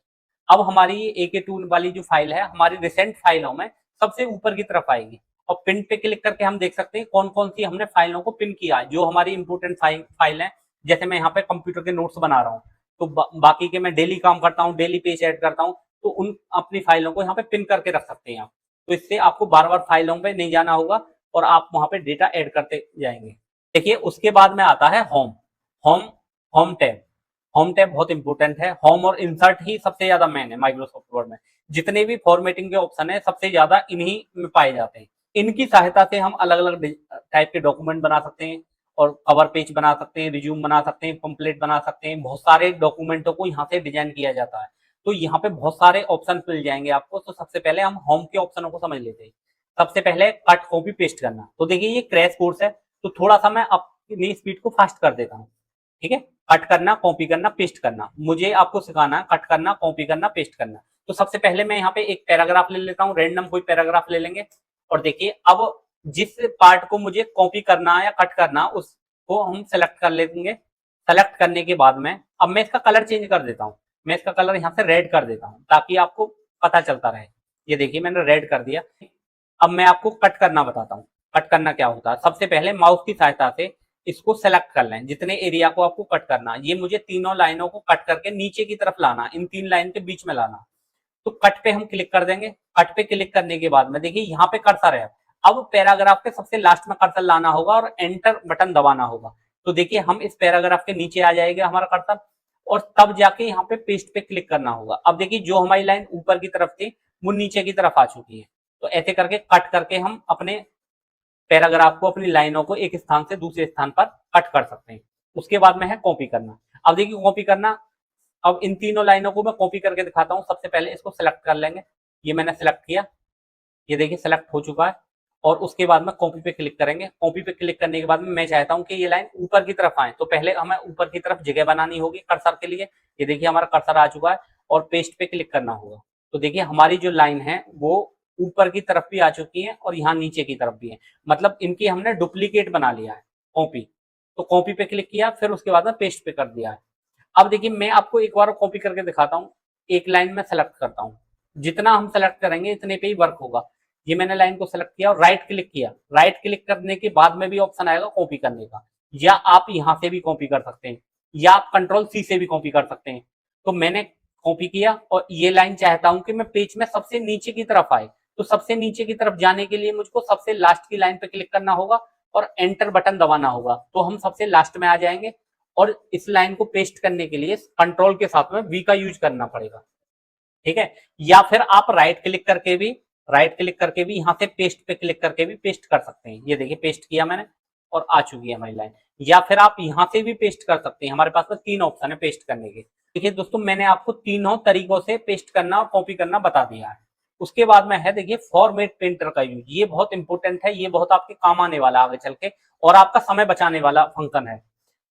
अब हमारी ये AK2 वाली जो फाइल है हमारी रिसेंट फाइलों में सबसे ऊपर की तरफ आएगी और पिन पे क्लिक करके हम देख सकते हैं कौन कौन सी हमने फाइलों को पिन किया है जो हमारी इंपोर्टेंट फाइल है। जैसे मैं यहाँ पे कंप्यूटर के नोट्स बना रहा हूँ तो बाकी के मैं डेली काम करता हूँ, डेली पेज ऐड करता हूँ, तो उन अपनी फाइलों को यहाँ पे पिन करके रख सकते हैं आप। तो इससे आपको बार बार फाइलों पे नहीं जाना होगा और आप वहां पे डेटा ऐड करते जाएंगे। देखिए उसके बाद में आता है home. Home home tab. Home tab बहुत इंपॉर्टेंट है। होम और इंसर्ट ही सबसे ज्यादा मेन है माइक्रोसॉफ्ट वर्ड में। जितने भी फॉर्मेटिंग के ऑप्शन है सबसे ज्यादा इन्हीं में पाए जाते हैं। इनकी सहायता से हम अलग अलग टाइप के डॉक्यूमेंट बना सकते हैं और कवर पेज बना सकते हैं, रिज्यूम बना सकते हैं, पंपलेट बना सकते हैं। बहुत सारे डॉक्यूमेंटों को यहाँ से डिजाइन किया जाता है। तो यहाँ पे बहुत सारे ऑप्शन मिल जाएंगे आपको। तो सबसे पहले हम होम के ऑप्शनों को समझ लेते हैं। सबसे पहले कट कॉपी पेस्ट करना। तो देखिए ये क्रैश कोर्स है तो थोड़ा सा मैं अपनी स्पीड को फास्ट कर देता हूँ, ठीक है। कट करना, कॉपी करना, पेस्ट करना, मुझे आपको सिखाना है कट करना, कॉपी करना, पेस्ट करना। तो सबसे पहले मैं यहाँ पे एक पैराग्राफ ले लेता हूँ, रैंडम कोई पैराग्राफ ले लेंगे और देखिए अब जिस पार्ट को मुझे कॉपी करना या कट करना उसको हम सेलेक्ट कर लेंगे। सेलेक्ट करने के बाद में अब मैं इसका कलर चेंज कर देता हूँ। मैं इसका कलर यहाँ से रेड कर देता हूँ ताकि आपको पता चलता रहे। ये देखिए मैंने रेड कर दिया। अब मैं आपको कट करना बताता हूँ। कट करना क्या होता है, सबसे पहले माउस की सहायता से इसको सेलेक्ट कर लें जितने एरिया को आपको कट करना। ये मुझे तीनों लाइनों को कट करके नीचे की तरफ लाना, इन तीन लाइन के बीच में लाना। तो कट पे हम क्लिक कर देंगे। कट पे क्लिक करने के बाद में देखिए यहाँ पे कर्सर है। अब पैराग्राफ के सबसे लास्ट में कर्सर लाना होगा और एंटर बटन दबाना होगा। तो देखिए हम इस पैराग्राफ के नीचे आ जाएगा हमारा कर्सर और तब जाके यहाँ पे पेस्ट पे क्लिक करना होगा। अब देखिए जो हमारी लाइन ऊपर की तरफ थी वो नीचे की तरफ आ चुकी है। तो ऐसे करके कट करके हम अपने पैराग्राफ को, अपनी लाइनों को एक स्थान से दूसरे स्थान पर कट कर सकते हैं। उसके बाद में है कॉपी करना। अब देखिए कॉपी करना, अब इन तीनों लाइनों को मैं कॉपी करके दिखाता हूं। सबसे पहले इसको सेलेक्ट कर लेंगे। ये मैंने सेलेक्ट किया, ये देखिए सेलेक्ट हो चुका है। और उसके बाद में कॉपी पे क्लिक करेंगे। कॉपी पे क्लिक करने के बाद में मैं चाहता हूं कि ये लाइन ऊपर की तरफ आए तो पहले हमें ऊपर की तरफ जगह बनानी होगी कर्सर के लिए। ये देखिए हमारा कर्सर आ चुका है और पेस्ट पे क्लिक करना होगा। तो देखिए हमारी जो लाइन है वो ऊपर की तरफ भी आ चुकी है और यहाँ नीचे की तरफ भी है। मतलब इनकी हमने डुप्लीकेट बना लिया है कॉपी। तो कॉपी पे क्लिक किया, फिर उसके बाद में पेस्ट पे कर दिया है। अब देखिए मैं आपको एक बार कॉपी करके दिखाता हूँ। एक लाइन में सेलेक्ट करता हूँ, जितना हम सेलेक्ट करेंगे इतने पे ही वर्क होगा। ये मैंने लाइन को सेलेक्ट किया और राइट क्लिक किया। राइट क्लिक करने के बाद में भी ऑप्शन आएगा कॉपी करने का, या आप यहाँ से भी कॉपी कर सकते हैं या आप कंट्रोल C से भी कॉपी कर सकते हैं। तो मैंने कॉपी किया और ये लाइन चाहता हूं कि मैं पेज में सबसे नीचे की तरफ आए। तो सबसे नीचे की तरफ जाने के लिए मुझको सबसे लास्ट की लाइन पे क्लिक करना होगा और एंटर बटन दबाना होगा। तो हम सबसे लास्ट में आ जाएंगे और इस लाइन को पेस्ट करने के लिए कंट्रोल के साथ में V का यूज करना पड़ेगा, ठीक है। या फिर आप राइट क्लिक करके भी यहाँ से पेस्ट पे क्लिक करके भी पेस्ट कर सकते हैं। ये देखिए पेस्ट किया मैंने और आ चुकी है हमारी लाइन। या फिर आप यहाँ से भी पेस्ट कर सकते हैं। हमारे पास में तीन ऑप्शन है पेस्ट करने के। देखिए दोस्तों मैंने आपको तीनों तरीकों से पेस्ट करना और कॉपी करना बता दिया है। उसके बाद में है देखिए फॉर्मेट प्रिंटर का यूज। ये बहुत इंपॉर्टेंट है, ये बहुत आपके काम आने वाला आगे चल के और आपका समय बचाने वाला फंक्शन है।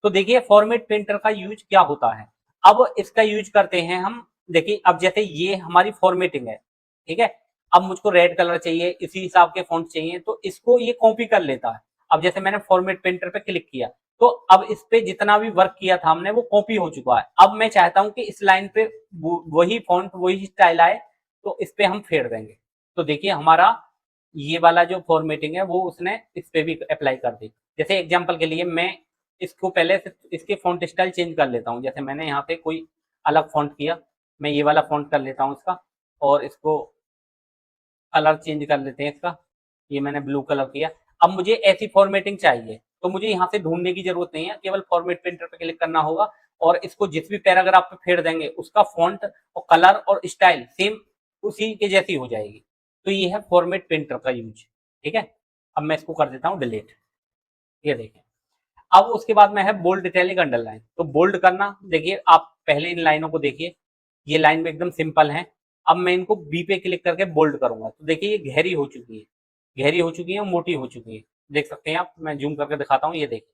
तो देखिए फॉर्मेट प्रिंटर का यूज क्या होता है। अब इसका यूज करते हैं हम। देखिए अब जैसे ये हमारी फॉर्मेटिंग है, ठीक है। अब मुझको रेड कलर चाहिए, इसी हिसाब के फॉन्ट चाहिए, तो इसको ये कॉपी कर लेता है। अब जैसे मैंने फॉर्मेट पेंटर पे क्लिक किया, तो अब इस पे जितना भी वर्क किया था हमने वो कॉपी हो चुका है। अब मैं चाहता हूं कि इस लाइन पे वही फॉन्ट वही स्टाइल आए, तो इस पे हम फेर देंगे। तो देखिए हमारा ये वाला जो फॉर्मेटिंग है वो उसने इस पे भी अप्लाई कर दी। जैसे एग्जांपल के लिए मैं इसको पहले से इसके फॉन्ट स्टाइल चेंज कर लेता हूँ। जैसे मैंने यहाँ पे कोई अलग फॉन्ट किया, मैं ये वाला फॉन्ट कर लेता हूँ इसका, और इसको कलर चेंज कर लेते हैं इसका। ये मैंने ब्लू कलर किया। अब मुझे ऐसी फॉर्मेटिंग चाहिए, तो मुझे यहाँ से ढूंढने की जरूरत नहीं है, केवल फॉर्मेट पेंटर पे क्लिक करना होगा और इसको जिस भी पैराग्राफ पे फेर देंगे उसका फॉन्ट और कलर और स्टाइल सेम उसी के जैसी हो जाएगी। तो ये है फॉर्मेट पेंटर का यूज। ठीक है, अब मैं इसको कर देता हूँ डिलीट। ये देखिए, अब उसके बाद में है बोल्ड, इटैलिक, अंडरलाइन। तो बोल्ड करना, देखिए आप पहले इन लाइनों को देखिए, ये लाइन में एकदम सिंपल है। अब मैं इनको बी पे क्लिक करके बोल्ड करूंगा, तो देखिए ये गहरी हो चुकी है, गहरी हो चुकी है, मोटी हो चुकी है। देख सकते हैं आप, मैं जूम करके दिखाता हूँ, ये देखिए।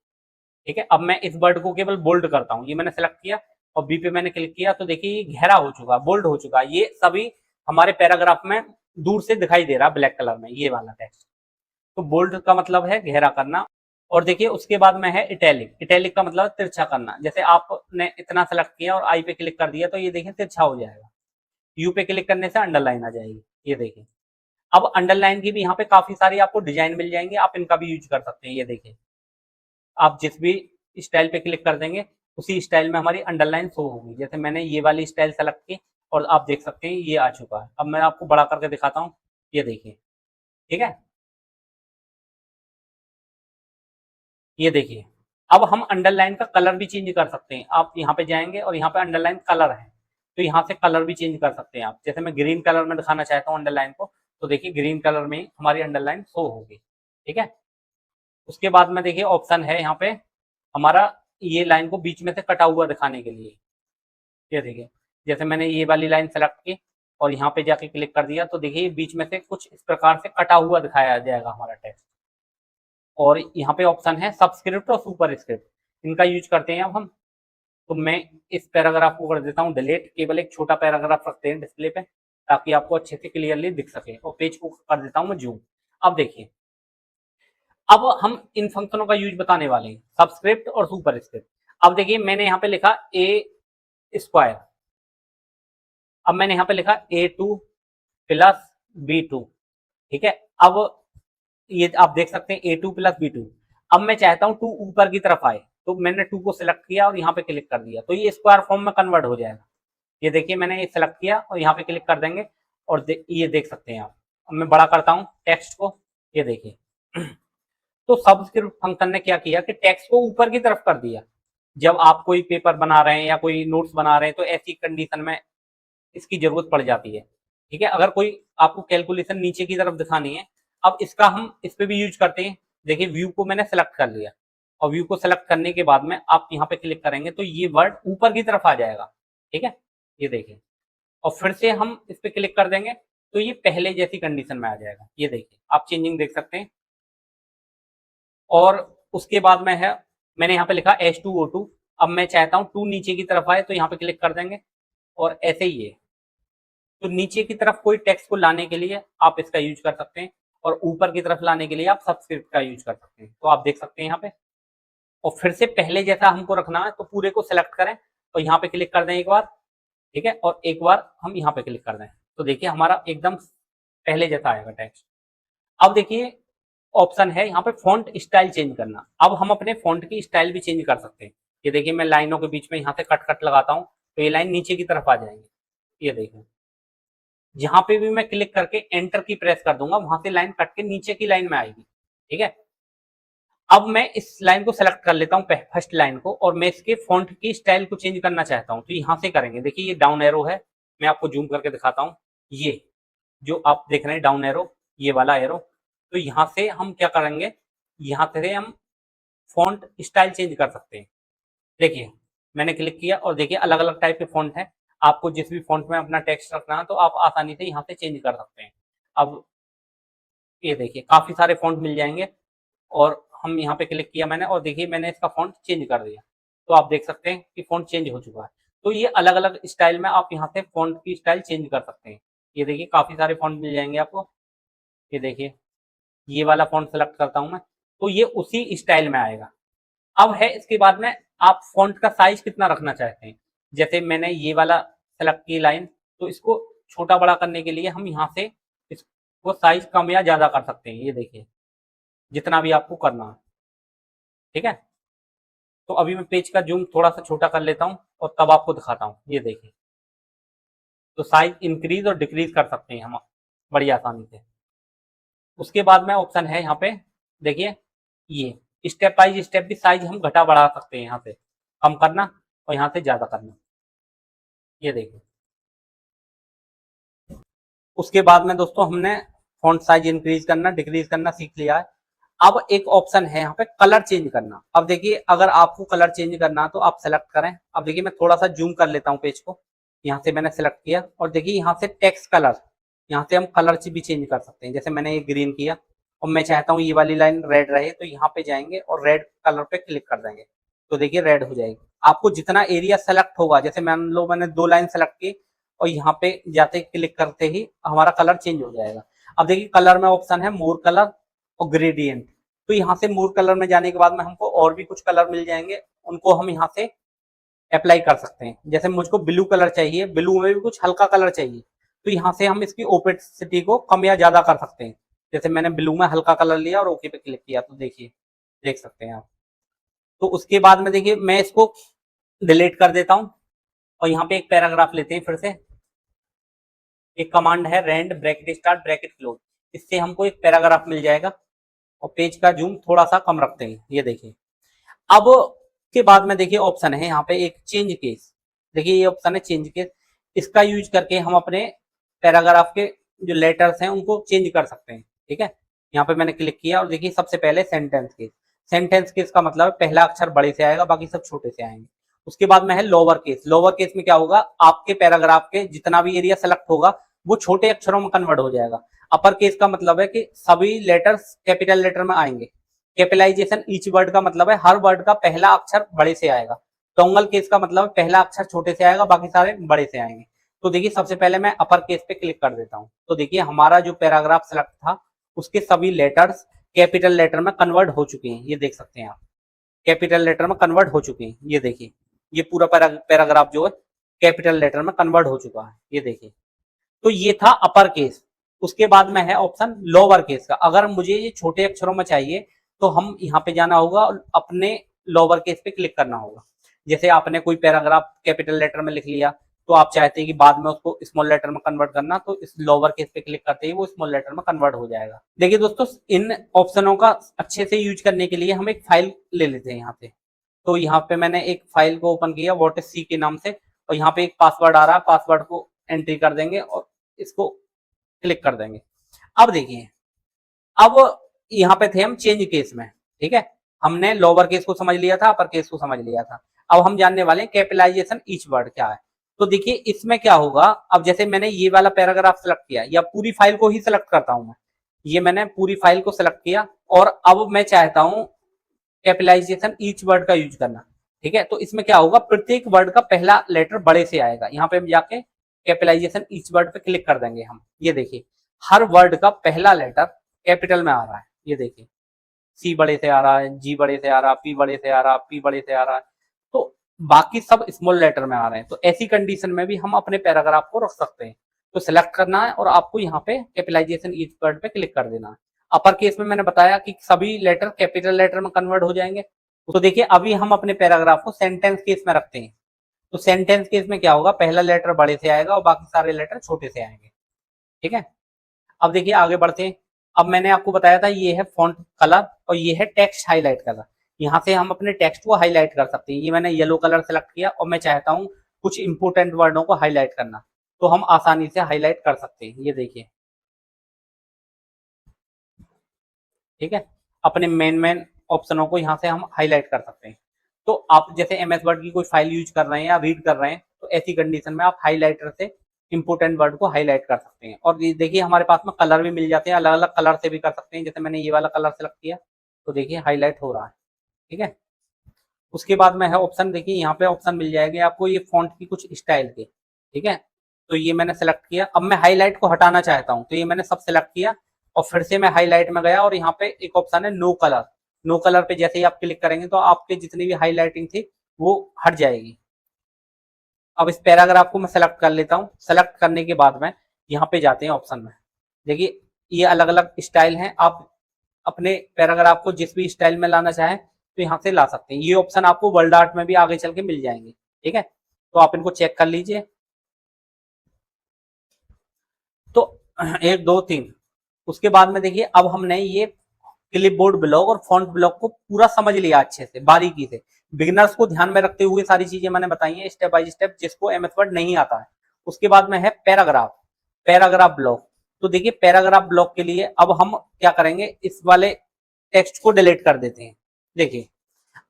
ठीक है, अब मैं इस वर्ड को केवल बोल्ड करता हूँ, ये मैंने सेलेक्ट किया और बी पे मैंने क्लिक किया, तो देखिए ये गहरा हो चुका, बोल्ड हो चुका। ये सभी हमारे पैराग्राफ में दूर से दिखाई दे रहा ब्लैक कलर में, ये वाला टेक्स्ट। तो बोल्ड का मतलब है गहरा करना। और देखिए उसके बाद में है इटैलिक। इटैलिक का मतलब तिरछा करना। जैसे आपने इतना सेलेक्ट किया और आई पे क्लिक कर दिया, तो ये देखिए तिरछा हो जाएगा। यू पे क्लिक करने से अंडरलाइन आ जाएगी, ये देखिए। अब अंडरलाइन की भी यहाँ पे काफी सारी आपको डिजाइन मिल जाएंगे, आप इनका भी यूज कर सकते हैं। ये देखिए, आप जिस भी स्टाइल पे क्लिक कर देंगे उसी स्टाइल में हमारी अंडरलाइन शो होगी। जैसे मैंने ये वाली स्टाइल सेलेक्ट की और आप देख सकते हैं ये आ चुका है। अब मैं आपको बड़ा करके दिखाता हूँ, ये देखिए। ठीक है, ये देखिए। अब हम अंडरलाइन का कलर भी चेंज कर सकते हैं। आप यहाँ पे जाएंगे और यहाँ पे अंडरलाइन कलर है, तो यहाँ से कलर भी चेंज कर सकते हैं आप। जैसे मैं ग्रीन कलर में दिखाना चाहता हूँ अंडरलाइन को, तो देखिए ग्रीन कलर में हमारी अंडरलाइन शो होगी। ठीक है, उसके बाद में देखिए ऑप्शन है यहाँ पे हमारा ये लाइन को बीच में से कटा हुआ दिखाने के लिए। ये देखिए, जैसे मैंने ये वाली लाइन सेलेक्ट की और यहाँ पे जाके क्लिक कर दिया, तो देखिए बीच में से कुछ इस प्रकार से कटा हुआ दिखाया जाएगा हमारा टेक्स्ट। और यहाँ पे ऑप्शन है सबस्क्रिप्ट और सुपर स्क्रिप्ट, इनका यूज करते हैं अब हम। तो मैं इस पैराग्राफ को कर देता हूँ डिलीट, केवल एक छोटा पैराग्राफ रखते हैं डिस्प्ले पे ताकि आपको अच्छे से क्लियरली दिख सके, और पेज को कर देता हूँ मैं जूम। अब देखिए, अब हम इन फंक्शनों का यूज बताने वाले हैं, सबस्क्रिप्ट और सुपर स्क्रिप्ट। अब देखिए मैंने यहाँ पे लिखा ए स्क्वायर, अब मैंने यहाँ पे लिखा A2 प्लस B2। ठीक है, अब ये आप देख सकते हैं A2 प्लस B2। अब मैं चाहता हूँ 2 ऊपर की तरफ आए, तो मैंने 2 को सिलेक्ट किया और यहाँ पे क्लिक कर दिया, तो ये स्क्वायर फॉर्म में कन्वर्ट हो जाएगा। ये देखिए मैंने ये सिलेक्ट किया और यहाँ पे क्लिक कर देंगे और ये देख सकते हैं आप। अब मैं बड़ा करता हूँ टेक्स्ट को, ये देखिए। तो सबस्क्रिप्ट फंक्शन ने क्या किया कि टेक्स्ट को ऊपर की तरफ कर दिया। जब आप कोई पेपर बना रहे हैं या कोई नोट्स बना रहे हैं, तो ऐसी कंडीशन में इसकी जरूरत पड़ जाती है। ठीक है, अगर कोई आपको कैलकुलेशन नीचे की तरफ दिखानी है, अब इसका हम इस पे भी यूज करते हैं। देखिए व्यू को मैंने सेलेक्ट कर लिया और व्यू को सेलेक्ट करने के बाद में आप यहाँ पे क्लिक करेंगे तो ये वर्ड ऊपर की तरफ आ जाएगा। ठीक है, ये देखिए, और फिर से हम इस पे क्लिक कर देंगे तो ये पहले जैसी कंडीशन में आ जाएगा। ये देखिए, आप चेंजिंग देख सकते हैं। और उसके बाद में है, मैंने यहाँ पे लिखा H2O2। अब मैं चाहता हूँ 2 नीचे की तरफ आए, तो यहाँ पे क्लिक कर देंगे और ऐसे ही है। तो नीचे की तरफ कोई टेक्स्ट को लाने के लिए आप इसका यूज कर सकते हैं, और ऊपर की तरफ लाने के लिए आप सबस्क्रिप्ट का यूज कर सकते हैं। तो आप देख सकते हैं यहाँ पे। और फिर से पहले जैसा हमको रखना है तो पूरे को सिलेक्ट करें और यहाँ पे क्लिक कर दें एक बार। ठीक है, और एक बार हम यहाँ पे क्लिक कर दें, तो देखिए हमारा एकदम पहले जैसा आएगा टेक्स्ट। अब देखिए ऑप्शन है यहाँ पे फॉन्ट स्टाइल चेंज करना। अब हम अपने फॉन्ट की स्टाइल भी चेंज कर सकते हैं। ये देखिए मैं लाइनों के बीच में यहाँ से कट कट लगाता हूँ, तो ये लाइन नीचे की तरफ आ जाएंगे। ये देखिए, जहां पे भी मैं क्लिक करके एंटर की प्रेस कर दूंगा वहां से लाइन कट के नीचे की लाइन में आएगी। ठीक है, अब मैं इस लाइन को सेलेक्ट कर लेता हूँ फर्स्ट लाइन को, और मैं इसके फॉन्ट की स्टाइल को चेंज करना चाहता हूँ, तो यहां से करेंगे। देखिए ये डाउन एरो है, मैं आपको जूम करके दिखाता हूँ। ये जो आप देख रहे हैं डाउन एरो, ये वाला एरो, तो यहाँ से हम क्या करेंगे, यहाँ से हम फॉन्ट स्टाइल चेंज कर सकते हैं। देखिए मैंने क्लिक किया और देखिए अलग अलग टाइप के फॉन्ट हैं। आपको जिस भी फॉन्ट में अपना टेक्स्ट रखना है तो आप आसानी से यहाँ से चेंज कर सकते हैं। अब ये देखिए काफी सारे फॉन्ट मिल जाएंगे, और हम यहाँ पे क्लिक किया मैंने और देखिए मैंने इसका फॉन्ट चेंज कर दिया, तो आप देख सकते हैं कि फॉन्ट चेंज हो चुका है। तो ये अलग अलग स्टाइल में आप यहाँ से फॉन्ट की स्टाइल चेंज कर सकते हैं। ये देखिए काफी सारे फॉन्ट मिल जाएंगे आपको। ये देखिए ये वाला फॉन्ट सेलेक्ट करता हूं मैं, तो ये उसी स्टाइल में आएगा। अब है इसके बाद में आप फॉन्ट का साइज कितना रखना चाहते हैं। जैसे मैंने ये वाला सेलेक्ट की लाइन, तो इसको छोटा बड़ा करने के लिए हम यहाँ से इसको साइज कम या ज्यादा कर सकते हैं। ये देखिए जितना भी आपको करना है, ठीक है। तो अभी मैं पेज का जूम थोड़ा सा छोटा कर लेता हूँ और तब आपको दिखाता हूँ। ये देखिए तो साइज इंक्रीज और डिक्रीज कर सकते हैं हम बड़ी आसानी से। उसके बाद में ऑप्शन है यहाँ पे, देखिए ये स्टेप बाई स्टेप भी साइज हम घटा बढ़ा सकते हैं। यहाँ से कम करना और यहाँ से ज्यादा करना। ये देखिए उसके बाद में दोस्तों हमने फॉन्ट साइज इंक्रीज करना डिक्रीज करना सीख लिया है। अब एक ऑप्शन है यहाँ पे कलर चेंज करना। अब देखिए अगर आपको कलर चेंज करना तो आप सेलेक्ट करें। अब देखिए मैं थोड़ा सा जूम कर लेता हूँ पेज को। यहाँ से मैंने सेलेक्ट किया और देखिए यहाँ से टेक्स्ट कलर, यहाँ से हम कलर भी चेंज कर सकते हैं। जैसे मैंने ये ग्रीन किया और मैं चाहता हूँ ये वाली लाइन रेड रहे, तो यहाँ पे जाएंगे और रेड कलर पे क्लिक कर देंगे, तो देखिए रेड हो जाएगी। आपको जितना एरिया सेलेक्ट होगा, जैसे मान लो मैंने 2 लाइन सेलेक्ट की और यहाँ पे जाते क्लिक करते ही हमारा कलर चेंज हो जाएगा। अब देखिए कलर में ऑप्शन है मोर कलर और ग्रेडियंट। तो यहाँ से मोर कलर में जाने के बाद में हमको और भी कुछ कलर मिल जाएंगे, उनको हम यहाँ से अप्लाई कर सकते हैं। जैसे मुझको ब्लू कलर चाहिए, ब्लू में भी कुछ हल्का कलर चाहिए, तो यहाँ से हम इसकी ओपेसिटी को कम या ज्यादा कर सकते हैं। जैसे मैंने ब्लू में हल्का कलर लिया और ओके पे क्लिक किया, तो देखिए देख सकते हैं आप। तो उसके बाद में देखिए मैं इसको डिलीट कर देता हूँ और यहाँ पे एक पैराग्राफ लेते हैं। फिर से एक कमांड है rand bracket start bracket close, इससे हमको एक पैराग्राफ मिल जाएगा। और पेज का जूम थोड़ा सा कम रखते हैं। ये देखिए अब के बाद में देखिए ऑप्शन है यहाँ पे एक चेंज केस। देखिए ये ऑप्शन है चेंज केस, इसका यूज करके हम अपने पैराग्राफ के जो लेटर्स हैं उनको चेंज कर सकते हैं। ठीक है, यहाँ पे मैंने क्लिक किया और देखिए सबसे पहले सेंटेंस केस। सेंटेंस केस का मतलब पहला अक्षर बड़े से आएगा, बाकी सब छोटे से आएंगे। उसके बाद में है लोअर केस। लोअर केस में क्या होगा, आपके पैराग्राफ के जितना भी एरिया सेलेक्ट होगा वो छोटे अक्षरों में कन्वर्ट हो जाएगा। अपर केस का मतलब है कि सभी लेटर्स कैपिटल लेटर में आएंगे। कैपिटलाइजेशन ईच वर्ड का मतलब है हर वर्ड का पहला अक्षर बड़े से आएगा। टोंगल केस का मतलब है पहला अक्षर छोटे से आएगा, बाकी सारे बड़े से आएंगे। तो देखिए सबसे पहले मैं अपर केस पे क्लिक कर देता हूं, तो देखिए हमारा जो पैराग्राफ सेलेक्ट था उसके सभी लेटर्स कैपिटल लेटर में कन्वर्ट हो चुके हैं। ये देख सकते हैं आप, कैपिटल लेटर में कन्वर्ट हो चुके हैं। ये देखिए ये पूरा पैराग्राफ जो है कैपिटल लेटर में कन्वर्ट हो चुका है। ये देखिए तो ये था अपर केस। उसके बाद में है ऑप्शन लोअर केस का। अगर मुझे ये छोटे अक्षरों में चाहिए तो हम यहाँ पे जाना होगा और अपने लोअर केस पे क्लिक करना होगा। जैसे आपने कोई पैराग्राफ कैपिटल लेटर में लिख लिया तो आप चाहते हैं कि बाद में उसको स्मॉल लेटर में कन्वर्ट करना, तो इस लोअर केस पे क्लिक करते ही वो स्मॉल लेटर में कन्वर्ट हो जाएगा। देखिए दोस्तों इन ऑप्शनों का अच्छे से यूज करने के लिए हम एक फाइल ले लेते हैं यहाँ पे। तो यहाँ पे मैंने एक फाइल को ओपन किया व्हाट इज सी के नाम से, और यहाँ पे एक पासवर्ड आ रहा है, पासवर्ड को एंट्री कर देंगे और इसको क्लिक कर देंगे। अब देखिए अब यहाँ पे थे हम चेंज केस में। ठीक है, हमने लोअर केस को समझ लिया था, अपर केस को समझ लिया था। अब हम जानने वाले हैं कैपिटलाइजेशन ईच वर्ड क्या है। तो देखिए इसमें क्या होगा, अब जैसे मैंने ये वाला पैराग्राफ सेलेक्ट किया या पूरी फाइल को ही सेलेक्ट करता हूं मैं, ये मैंने पूरी फाइल को सेलेक्ट किया और अब मैं चाहता हूं कैपिटलाइजेशन ईच वर्ड का यूज करना। ठीक है, तो इसमें क्या होगा, प्रत्येक वर्ड का पहला लेटर बड़े से आएगा। यहाँ पे हम जाके कैपिटलाइजेशन ईच वर्ड पे क्लिक कर देंगे हम। ये देखिए हर वर्ड का पहला लेटर कैपिटल में आ रहा है। ये देखिए सी बड़े से आ रहा है, जी बड़े से आ रहा है, पी बड़े से आ रहा है, पी बड़े से आ रहा है, तो बाकी सब स्मॉल लेटर में आ रहे हैं। तो ऐसी कंडीशन में भी हम अपने पैराग्राफ को रख सकते हैं। तो सिलेक्ट करना है और आपको यहाँ पे कैपिटलाइजेशन ईच वर्ड पे क्लिक कर देना है। अपर केस में मैंने बताया कि सभी लेटर कैपिटल लेटर में कन्वर्ट हो जाएंगे। तो देखिए अभी हम अपने पैराग्राफ को सेंटेंस केस में रखते हैं। तो सेंटेंस केस में क्या होगा, पहला लेटर बड़े से आएगा और बाकी सारे लेटर छोटे से आएंगे। ठीक है, अब देखिए आगे बढ़ते हैं। अब मैंने आपको बताया था ये है फॉन्ट कलर और ये है टेक्स्ट हाईलाइट कलर। यहाँ से हम अपने टेक्स्ट को हाईलाइट कर सकते हैं। ये मैंने येलो कलर सेलेक्ट किया और मैं चाहता हूँ कुछ इंपोर्टेंट वर्डों को हाईलाइट करना, तो हम आसानी से हाईलाइट कर सकते हैं। ये देखिए ठीक है, अपने मेन ऑप्शनों को यहाँ से हम हाईलाइट कर सकते हैं। तो आप जैसे एमएस वर्ड की कोई फाइल यूज कर रहे हैं या रीड कर रहे हैं, तो ऐसी कंडीशन में आप हाईलाइटर से इंपोर्टेंट वर्ड को हाईलाइट कर सकते हैं। और देखिए हमारे पास में कलर भी मिल जाते हैं, अलग अलग कलर से भी कर सकते हैं। जैसे मैंने ये वाला कलर सेलेक्ट किया तो देखिए हाईलाइट हो रहा है। ठीक है, उसके बाद में है ऑप्शन, देखिए यहाँ पे ऑप्शन मिल जाएंगे आपको ये फॉन्ट की कुछ स्टाइल के। ठीक है, तो ये मैंने सेलेक्ट किया। अब मैं हाईलाइट को हटाना चाहता हूँ, तो ये मैंने सब सेलेक्ट किया और फिर से मैं हाईलाइट में गया और यहाँ पे एक ऑप्शन है नो कलर। नो कलर पे जैसे ही आप क्लिक करेंगे तो आपके जितनी भी हाईलाइटिंग थी वो हट जाएगी। अब इस पैराग्राफ को मैं सेलेक्ट कर लेता हूँ। सेलेक्ट करने के बाद में यहाँ पे जाते हैं ऑप्शन में। देखिए ये अलग अलग स्टाइल हैं, आप अपने पैराग्राफ को जिस भी स्टाइल में लाना चाहें तो यहाँ से ला सकते हैं। ये ऑप्शन आपको वर्ल्ड आर्ट में भी आगे चल के मिल जाएंगे, ठीक है। तो आप इनको चेक कर लीजिए। तो 1 2 3 उसके बाद में देखिए अब हमने ये क्लिपबोर्ड ब्लॉक और फॉन्ट ब्लॉक को पूरा समझ लिया अच्छे से बारीकी से। बिगिनर्स को ध्यान में रखते हुए सारी चीजें मैंने बताई हैं स्टेप बाय स्टेप, जिसको एमएस वर्ड नहीं आता है। उसके बाद में है पैराग्राफ, पैराग्राफ ब्लॉक। तो देखिए पैराग्राफ ब्लॉक के लिए अब हम क्या करेंगे, इस वाले टेक्स्ट को डिलीट कर देते हैं। देखिए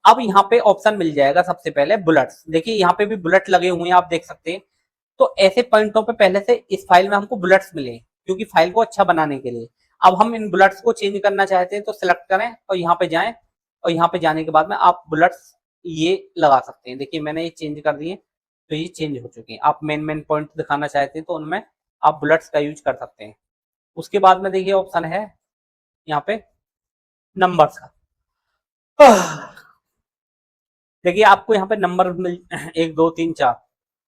अब यहाँ पे ऑप्शन मिल जाएगा सबसे पहले बुलेट्स। देखिए यहाँ पे भी बुलेट लगे हुए हैं, आप देख सकते हैं। तो ऐसे पॉइंटों पे पहले से इस फाइल में हमको बुलेट्स मिले क्योंकि फाइल को अच्छा बनाने के लिए। अब हम इन बुलेट्स को चेंज करना चाहते हैं तो सिलेक्ट करें और यहाँ पे जाएं और यहाँ पे जाने के बाद में आप बुलेट्स ये लगा सकते हैं। देखिए मैंने ये चेंज कर दिए तो ये चेंज हो चुके हैं। आप मेन मेन पॉइंट दिखाना चाहते हैं तो उनमें आप बुलेट्स का यूज कर सकते हैं। उसके बाद में देखिए ऑप्शन है यहाँ पे नंबर्स का। देखिए आपको यहाँ पे नंबर मिल 1 2 3 4।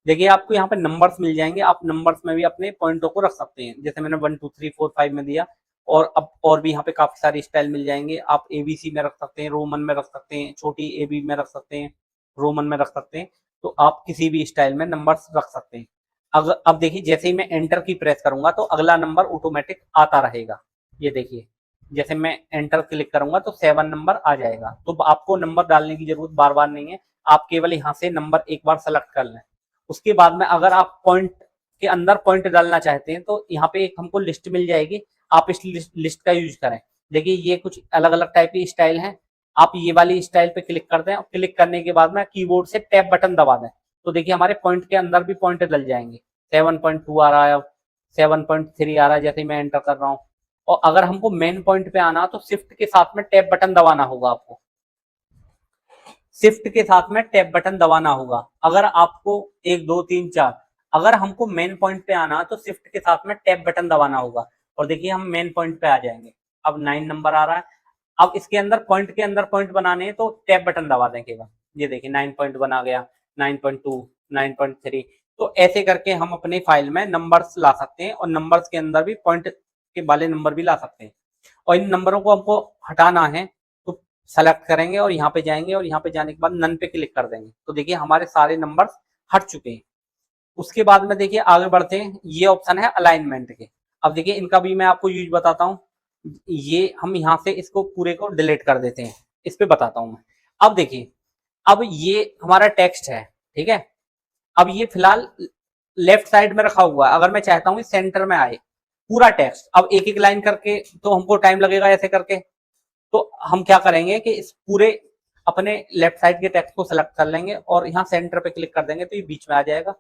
देखिए आपको यहाँ पे नंबर्स मिल जाएंगे, आप नंबर्स में भी अपने पॉइंटों को रख सकते हैं। जैसे मैंने 1 2 3 4 5 में दिया और अब और भी यहाँ पे काफी सारी स्टाइल मिल जाएंगे। आप एबीसी में रख सकते हैं, रोमन में रख सकते हैं, छोटी एबी में रख सकते हैं, रोमन में रख सकते हैं। तो आप किसी भी स्टाइल में नंबर्स रख सकते हैं। अगर अब देखिए जैसे ही मैं एंटर की प्रेस करूंगा तो अगला नंबर ऑटोमेटिक आता रहेगा। ये देखिए जैसे मैं एंटर क्लिक करूंगा तो 7 नंबर आ जाएगा। तो आपको नंबर डालने की जरूरत बार बार नहीं है, आप केवल यहाँ से नंबर एक बार सेलेक्ट कर लें। उसके बाद में अगर आप पॉइंट के अंदर पॉइंट डालना चाहते हैं तो यहाँ पे एक हमको लिस्ट मिल जाएगी, आप इस लिस्ट का यूज करें। देखिए ये कुछ अलग अलग टाइप की स्टाइल है। आप ये वाली स्टाइल पे क्लिक कर दें और क्लिक करने के बाद में कीबोर्ड से टैब बटन दबा दें तो देखिए हमारे पॉइंट के अंदर भी पॉइंट डल जाएंगे। 7.2 आ रहा है, 7.3 आ रहा है जैसे मैं एंटर कर रहा हूँ। और अगर हमको मेन पॉइंट पे आना तो शिफ्ट के साथ में टैब बटन दबाना होगा। आपको शिफ्ट के साथ में टैब बटन दबाना होगा। अगर आपको 1 2 3 4 अगर हमको मेन पॉइंट पे आना तो शिफ्ट के साथ में टैब बटन दबाना होगा और देखिए हम मेन पॉइंट पे आ जाएंगे। अब 9 नंबर आ रहा है। अब इसके अंदर पॉइंट बनाने हैं तो टैब बटन दबा दें केवल। ये देखिए 9 पॉइंट बना गया, 9.2, 9.3। तो ऐसे करके हम अपने फाइल में नंबर्स ला सकते हैं और नंबर्स के अंदर भी पॉइंट के वाले नंबर भी ला सकते हैं। और इन नंबरों को हमको हटाना है तो सेलेक्ट करेंगे और यहाँ पे जाएंगे और यहाँ पे जाने के बाद नन पे क्लिक कर देंगे तो देखिए हमारे सारे नंबर्स हट चुके हैं। उसके बाद में देखिए आगे बढ़ते हैं, ये ऑप्शन है अलाइनमेंट के। अब देखिए इनका भी मैं आपको यूज बताता हूँ। ये हम यहाँ से इसको पूरे को डिलीट कर देते हैं, इस पे बताता हूँ मैं। अब देखिए अब ये हमारा टेक्स्ट है, ठीक है। अब ये फिलहाल लेफ्ट साइड में रखा हुआ है, अगर मैं चाहता हूँ सेंटर में आए पूरा टेक्स्ट। अब एक एक लाइन करके तो हमको टाइम लगेगा ऐसे करके। तो हम क्या करेंगे कि इस पूरे अपने लेफ्ट साइड के टेक्स्ट को सेलेक्ट कर लेंगे और यहाँ सेंटर पे क्लिक कर देंगे तो ये बीच में आ जाएगा।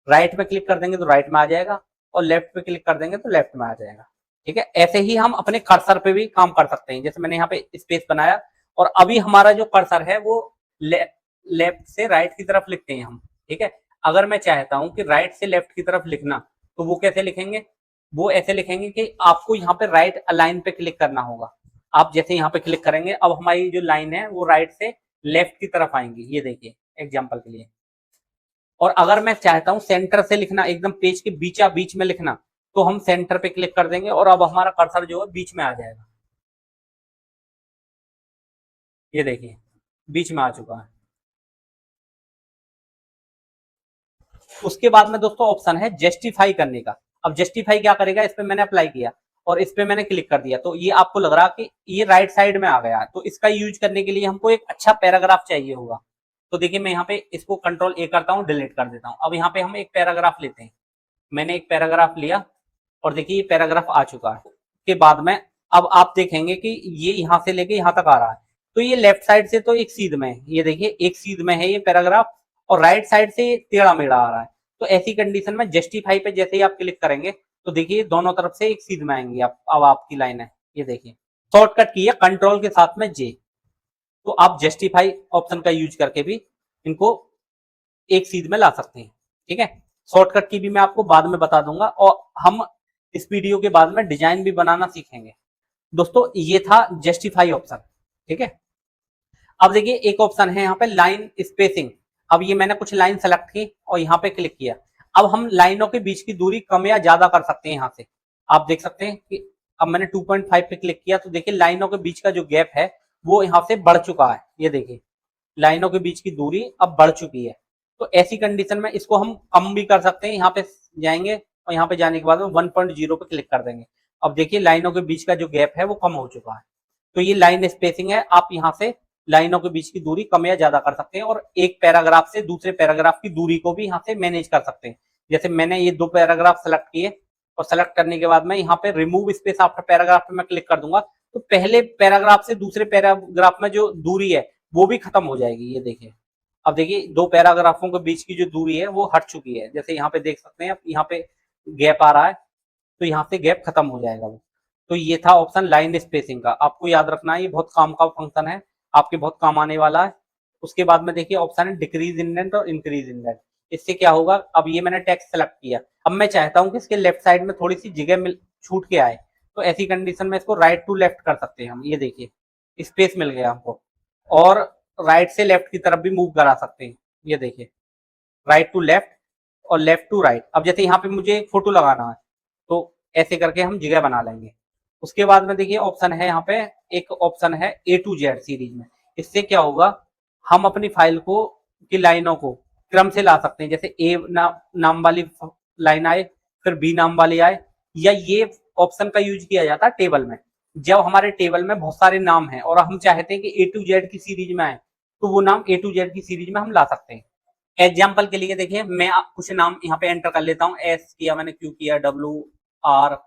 राइट पे क्लिक कर देंगे तो राइट में आ जाएगा और लेफ्ट पे क्लिक कर देंगे तो लेफ्ट में आ जाएगा, ठीक है। ऐसे ही हम अपने कर्सर पे भी काम कर सकते हैं। जैसे मैंने यहाँ पे स्पेस बनाया और अभी हमारा जो कर्सर है वो लेफ्ट से राइट की तरफ लिखते हैं हम, ठीक है। अगर मैं चाहता हूं कि राइट से लेफ्ट की तरफ लिखना तो वो कैसे लिखेंगे, वो ऐसे लिखेंगे कि आपको यहाँ पे राइट अलाइन पे क्लिक करना होगा। आप जैसे यहाँ पे क्लिक करेंगे अब हमारी जो लाइन है वो राइट से लेफ्ट की तरफ आएंगी। ये देखिए एग्जाम्पल के लिए। और अगर मैं चाहता हूं सेंटर से लिखना, एकदम पेज के बीचा बीच में लिखना, तो हम सेंटर पे क्लिक कर देंगे और अब हमारा कर्सर जो है बीच में आ जाएगा। ये देखिए बीच में आ चुका है। उसके बाद में दोस्तों ऑप्शन है जस्टिफाई करने का। अब जस्टिफाई क्या करेगा, इस पे मैंने अप्लाई किया और इस पे मैंने क्लिक कर दिया तो ये आपको लग रहा कि ये राइट साइड में आ गया। तो इसका यूज करने के लिए हमको एक अच्छा पैराग्राफ चाहिए होगा। तो देखिए मैं यहाँ पे इसको कंट्रोल ए करता हूँ, डिलीट कर देता हूँ। अब यहाँ पे हम एक पैराग्राफ लेते हैं। मैंने एक पैराग्राफ लिया और देखिए ये पैराग्राफ आ चुका है। उसके बाद में अब आप देखेंगे कि ये यहाँ से लेके यहाँ तक आ रहा है। तो ये लेफ्ट साइड से तो एक सीध में है, ये देखिए एक सीध में है ये पैराग्राफ और राइट साइड से ये टेढ़ा मेढ़ा आ रहा है। तो ऐसी कंडीशन में जस्टिफाई पे जैसे ही आप क्लिक करेंगे तो देखिए दोनों तरफ से एक सीध में आएंगी। आप अब आपकी लाइन है, ये देखिए शॉर्टकट की है कंट्रोल के साथ में जे। तो आप जस्टिफाई ऑप्शन का यूज करके भी इनको एक सीध में ला सकते हैं, ठीक है। शॉर्टकट की भी मैं आपको बाद में बता दूंगा, और हम इस वीडियो के बाद में डिजाइन भी बनाना सीखेंगे। दोस्तों ये था जस्टिफाई ऑप्शन, ठीक है। अब देखिए एक ऑप्शन है यहाँ पे लाइन स्पेसिंग। अब ये मैंने कुछ लाइन सेलेक्ट की और यहाँ पे क्लिक किया। अब हम लाइनों के बीच की दूरी कम या ज्यादा कर सकते हैं। यहाँ से आप देख सकते हैं कि अब मैंने 2.5 पे क्लिक किया तो देखिए लाइनों के बीच का जो गैप है वो यहाँ से बढ़ चुका है। ये देखिए लाइनों के बीच की दूरी अब बढ़ चुकी है। तो ऐसी कंडीशन में इसको हम कम भी कर सकते हैं। यहाँ पे जाएंगे और यहाँ पे जाने के बाद में 1.0 पे क्लिक कर देंगे। अब देखिए लाइनों के बीच का जो गैप है वो कम हो चुका है। तो ये लाइन स्पेसिंग है। आप यहाँ से लाइनों के बीच की दूरी कम या ज्यादा कर सकते हैं, और एक पैराग्राफ से दूसरे पैराग्राफ की दूरी को भी यहाँ से मैनेज कर सकते हैं। जैसे मैंने ये 2 पैराग्राफ सेलेक्ट किए और सेलेक्ट करने के बाद में यहाँ पे रिमूव स्पेस आफ्टर पैराग्राफ पे मैं क्लिक कर दूंगा तो पहले पैराग्राफ से दूसरे पैराग्राफ में जो दूरी है वो भी खत्म हो जाएगी। ये देखिए अब देखिए 2 पैराग्राफों के बीच की जो दूरी है वो हट चुकी है। जैसे यहाँ पे देख सकते हैं आप, यहाँ पे गैप आ रहा है तो यहाँ से गैप खत्म हो जाएगा वो। तो ये था ऑप्शन लाइन स्पेसिंग का। आपको याद रखना है, ये बहुत काम का फंक्शन है, आपके बहुत काम आने वाला है। उसके बाद में देखिए ऑप्शन है डिक्रीज इंडेंट और इंक्रीज इंडेंट। इससे क्या होगा, अब ये मैंने टेक्स्ट सेलेक्ट किया, अब मैं चाहता हूं कि इसके लेफ्ट साइड में थोड़ी सी जगह मिल छूट के आए, तो ऐसी कंडीशन में इसको राइट टू लेफ्ट कर सकते हैं हम। ये देखिए स्पेस मिल गया हमको, और राइट से लेफ्ट की तरफ भी मूव करा सकते हैं। ये देखिए राइट टू लेफ्ट और लेफ्ट टू राइट। अब जैसे यहाँ पे मुझे एक फोटो लगाना है तो ऐसे करके हम जगह बना लेंगे। उसके बाद में देखिए ऑप्शन है यहाँ पे, एक ऑप्शन है A to Z सीरीज में। इससे क्या होगा, हम अपनी फाइल को की लाइनों को क्रम से ला सकते हैं। जैसे नाम वाली लाइन आए, फिर B नाम वाली आए, या ये ऑप्शन का यूज किया जाता है टेबल में। जब हमारे टेबल में बहुत सारे नाम हैं और हम चाहते हैं कि A to Z की सीरीज में आए, तो वो नाम A to Z की सीरीज में हम ला सकते हैं। एग्जाम्पल के लिए देखिए मैं कुछ नाम यहाँ पे एंटर कर लेता हूँ। एस किया मैंने, क्यू किया, WRACBD,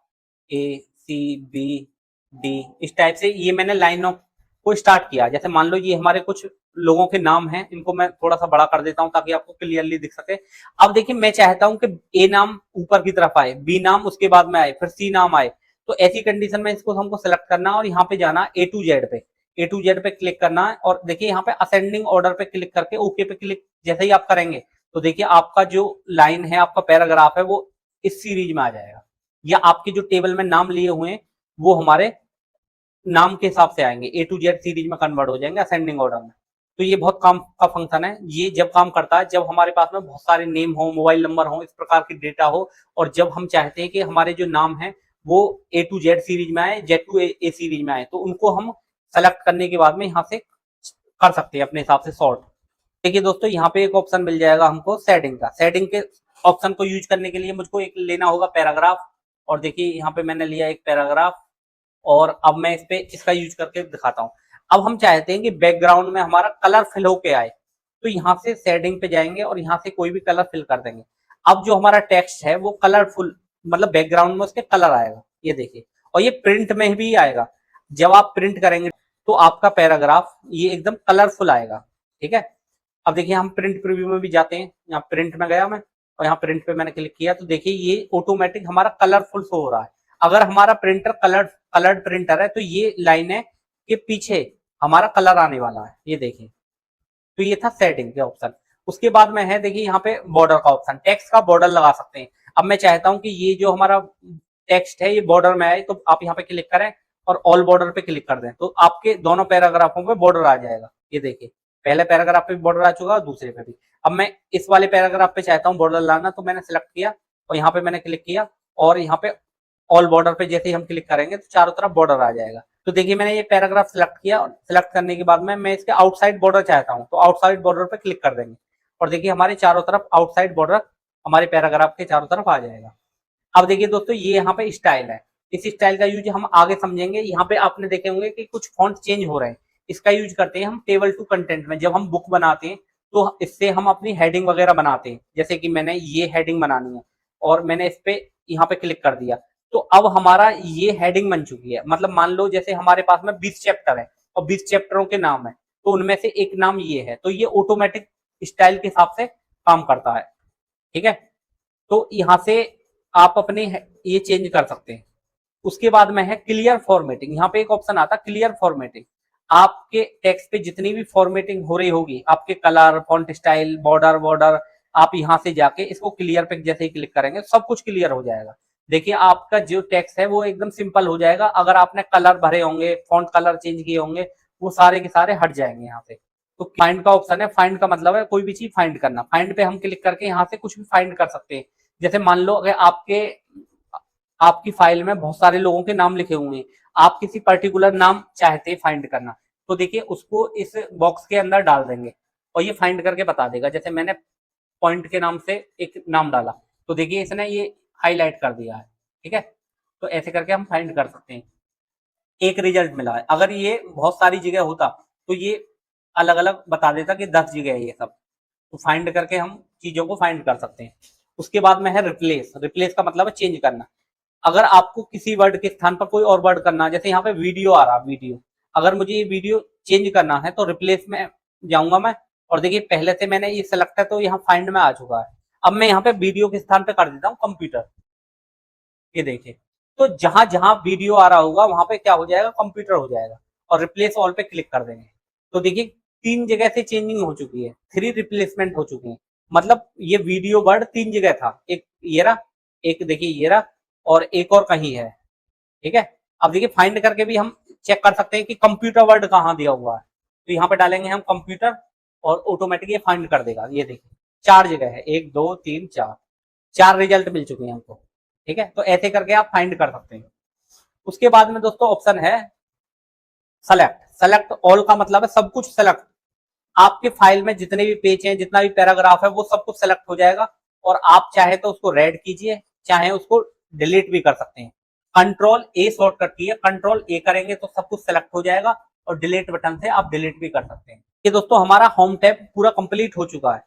इस टाइप से ये मैंने लाइनों को स्टार्ट किया। जैसे मान लो ये हमारे कुछ लोगों के नाम हैं, इनको मैं थोड़ा सा बड़ा कर देता हूं ताकि आपको क्लियरली दिख सके। अब देखिए मैं चाहता हूं कि ए नाम ऊपर की तरफ आए, बी नाम उसके बाद में आए, फिर सी नाम आए। तो ऐसी कंडीशन में इसको हमको सेलेक्ट करना और यहाँ पे जाना A to Z पे क्लिक करना है। और देखिए यहाँ पे असेंडिंग ऑर्डर पे क्लिक करके ओके पे क्लिक जैसे ही आप करेंगे तो देखिए आपका जो लाइन है, आपका पैराग्राफ है, वो इस सीरीज में आ जाएगा, या आपके जो टेबल में नाम लिए हुए हैं वो हमारे नाम के हिसाब से आएंगे, A to Z सीरीज में कन्वर्ट हो जाएंगे असेंडिंग ऑर्डर में। तो ये बहुत काम का फंक्शन है। ये जब काम करता है जब हमारे पास में बहुत सारे नेम हो, मोबाइल नंबर हो, इस प्रकार की डेटा हो, और जब हम चाहते हैं कि हमारे जो नाम है वो A to Z सीरीज में आए, Z to A सीरीज में आए, तो उनको हम सेलेक्ट करने के बाद में यहाँ से कर सकते हैं अपने हिसाब से सॉर्ट। देखिए दोस्तों यहाँ पे एक ऑप्शन मिल जाएगा हमको सेटिंग का। सेटिंग के ऑप्शन को यूज करने के लिए मुझको एक लेना होगा पैराग्राफ, और देखिए यहाँ पे मैंने लिया एक पैराग्राफ, और अब मैं इस पे इसका यूज करके दिखाता हूँ। अब हम चाहते हैं कि बैकग्राउंड में हमारा कलर फिल होके आए, तो यहाँ से सेटिंग पे जाएंगे और यहाँ से कोई भी कलर फिल कर देंगे। अब जो हमारा टेक्स्ट है वो कलरफुल, मतलब बैकग्राउंड में उसके कलर आएगा। ये देखिए, और ये प्रिंट में भी आएगा। जब आप प्रिंट करेंगे तो आपका पैराग्राफ ये एकदम कलरफुल आएगा, ठीक है। अब देखिए हम प्रिंट प्रीव्यू में भी जाते हैं, यहाँ प्रिंट में गया मैं और यहाँ प्रिंट पे मैंने क्लिक किया तो देखिए ये ऑटोमेटिक हमारा कलरफुल शो हो रहा है। अगर हमारा प्रिंटर कलर्ड प्रिंटर है तो ये लाइन है के पीछे हमारा कलर आने वाला है। ये देखिए, तो ये था सेटिंग के ऑप्शन। उसके बाद में है देखिए यहाँ पे बॉर्डर का ऑप्शन, टेक्स्ट का बॉर्डर लगा सकते हैं। अब मैं चाहता हूं कि ये जो हमारा टेक्स्ट है ये बॉर्डर में आए, तो आप यहाँ पे क्लिक करें और ऑल बॉर्डर पे क्लिक कर दें, तो आपके दोनों पैराग्राफों पे बॉर्डर आ जाएगा। ये देखिए पहले पैराग्राफ पे बॉर्डर आ चुका, दूसरे पे भी। अब मैं इस वाले पैराग्राफ पे चाहता हूँ बॉर्डर लाना, तो मैंने सिलेक्ट किया और यहाँ पे मैंने क्लिक किया, और यहाँ पे ऑल बॉर्डर पे जैसे ही हम क्लिक करेंगे तो चारों तरफ बॉर्डर आ जाएगा। तो देखिए मैंने ये पैराग्राफ सिलेक्ट किया, और सिलेक्ट करने के बाद में मैं इसके आउटसाइड बॉर्डर चाहता हूँ, तो आउटसाइड बॉर्डर पे क्लिक कर देंगे, और देखिए हमारे चारों तरफ आउटसाइड बॉर्डर हमारे पैराग्राफ के चारों तरफ आ जाएगा। अब देखिए दोस्तों ये यहाँ पे स्टाइल है, इस स्टाइल का यूज हम आगे समझेंगे। यहाँ पे आपने देखे होंगे कि कुछ फॉन्ट चेंज हो रहे हैं, इसका यूज करते हैं हम टेबल टू कंटेंट में। जब हम बुक बनाते हैं तो इससे हम अपनी हेडिंग वगैरह बनाते हैं। जैसे कि मैंने ये हेडिंग बनानी है और मैंने इस पे यहाँ पे क्लिक कर दिया, तो अब हमारा ये हेडिंग बन चुकी है। मतलब मान लो जैसे हमारे पास में 20 चैप्टर है और 20 चैप्टरों के नाम है, तो उनमें से एक नाम ये है, तो ये ऑटोमेटिक स्टाइल के हिसाब से काम करता है, ठीक है। तो यहाँ से आप अपने ये चेंज कर सकते हैं। उसके बाद में है क्लियर फॉर्मेटिंग। यहाँ पे एक ऑप्शन आता है क्लियर फॉर्मेटिंग। आपके टेक्स्ट पे जितनी भी फॉर्मेटिंग हो रही होगी, आपके कलर, फॉन्ट स्टाइल, बॉर्डर आप यहाँ से जाके इसको क्लियर पे जैसे ही क्लिक करेंगे सब कुछ क्लियर हो जाएगा। देखिए आपका जो टेक्स्ट है वो एकदम सिंपल हो जाएगा। अगर आपने कलर भरे होंगे, फॉन्ट कलर चेंज किए होंगे, वो सारे के सारे हट जाएंगे यहाँ से। तो फाइंड का ऑप्शन है, फाइंड का मतलब है कोई भी चीज फाइंड करना। फाइंड पे हम क्लिक करके यहाँ से कुछ भी फाइंड कर सकते हैं। जैसे मान लो अगर आपकी फाइल में बहुत सारे लोगों के नाम लिखे हुए हैं, आप किसी पर्टिकुलर नाम चाहते हैं फाइंड करना, तो देखिए उसको इस बॉक्स के अंदर डाल देंगे और ये फाइंड करके बता देगा। जैसे मैंने पॉइंट के नाम से एक नाम डाला, तो देखिए इसने ये हाईलाइट कर दिया है। ठीक है, तो ऐसे करके हम फाइंड कर सकते हैं। एक रिजल्ट मिला है, अगर ये बहुत सारी जगह होता तो ये अलग अलग बता देता कि 10 जगह है ये सब। तो फाइंड करके हम चीजों को फाइंड कर सकते हैं। उसके बाद में है रिप्लेस। रिप्लेस का मतलब है चेंज करना। अगर आपको किसी वर्ड के स्थान पर कोई और वर्ड करना है, जैसे यहाँ पे वीडियो आ रहा, वीडियो, अगर मुझे ये वीडियो चेंज करना है तो रिप्लेस में जाऊंगा मैं, और देखिए पहले से मैंने ये सेलेक्ट है तो यहाँ फाइंड में आ चुका है। अब मैं यहाँ पे वीडियो के स्थान पे कर देता हूँ कंप्यूटर। ये देखिए, तो जहां जहां वीडियो आ रहा होगा वहां पे क्या हो जाएगा, कंप्यूटर हो जाएगा। और रिप्लेस ऑल पे क्लिक कर देंगे तो देखिए 3 जगह से चेंजिंग हो चुकी है, 3 रिप्लेसमेंट हो चुकी है। मतलब ये वीडियो वर्ड 3 जगह था, एक ये रहा, एक देखिए ये रहा, और एक और कहीं है। ठीक है, अब देखिए फाइंड करके भी हम चेक कर सकते हैं कि कंप्यूटर वर्ड कहाँ दिया हुआ है। तो यहाँ पे डालेंगे हम कंप्यूटर और ऑटोमेटिक ये फाइंड कर देगा। ये देखिए 4 जगह है, 1 2 3 4, 4 रिजल्ट मिल चुके हैं हमको। ठीक है, तो ऐसे करके आप फाइंड कर सकते हैं। उसके बाद में दोस्तों ऑप्शन है सेलेक्ट। सेलेक्ट ऑल का मतलब है सब कुछ सेलेक्ट। आपके फाइल में जितने भी पेज हैं, जितना भी पैराग्राफ है, वो सब कुछ सेलेक्ट हो जाएगा। और आप चाहे तो उसको रेड कीजिए, चाहे उसको डिलीट भी कर सकते हैं। कंट्रोल ए शॉर्टकट की है, कंट्रोल ए करेंगे तो सब कुछ सेलेक्ट हो जाएगा, और डिलीट बटन से आप डिलीट भी कर सकते हैं। ये दोस्तों हमारा होम टैब पूरा कंप्लीट हो चुका है।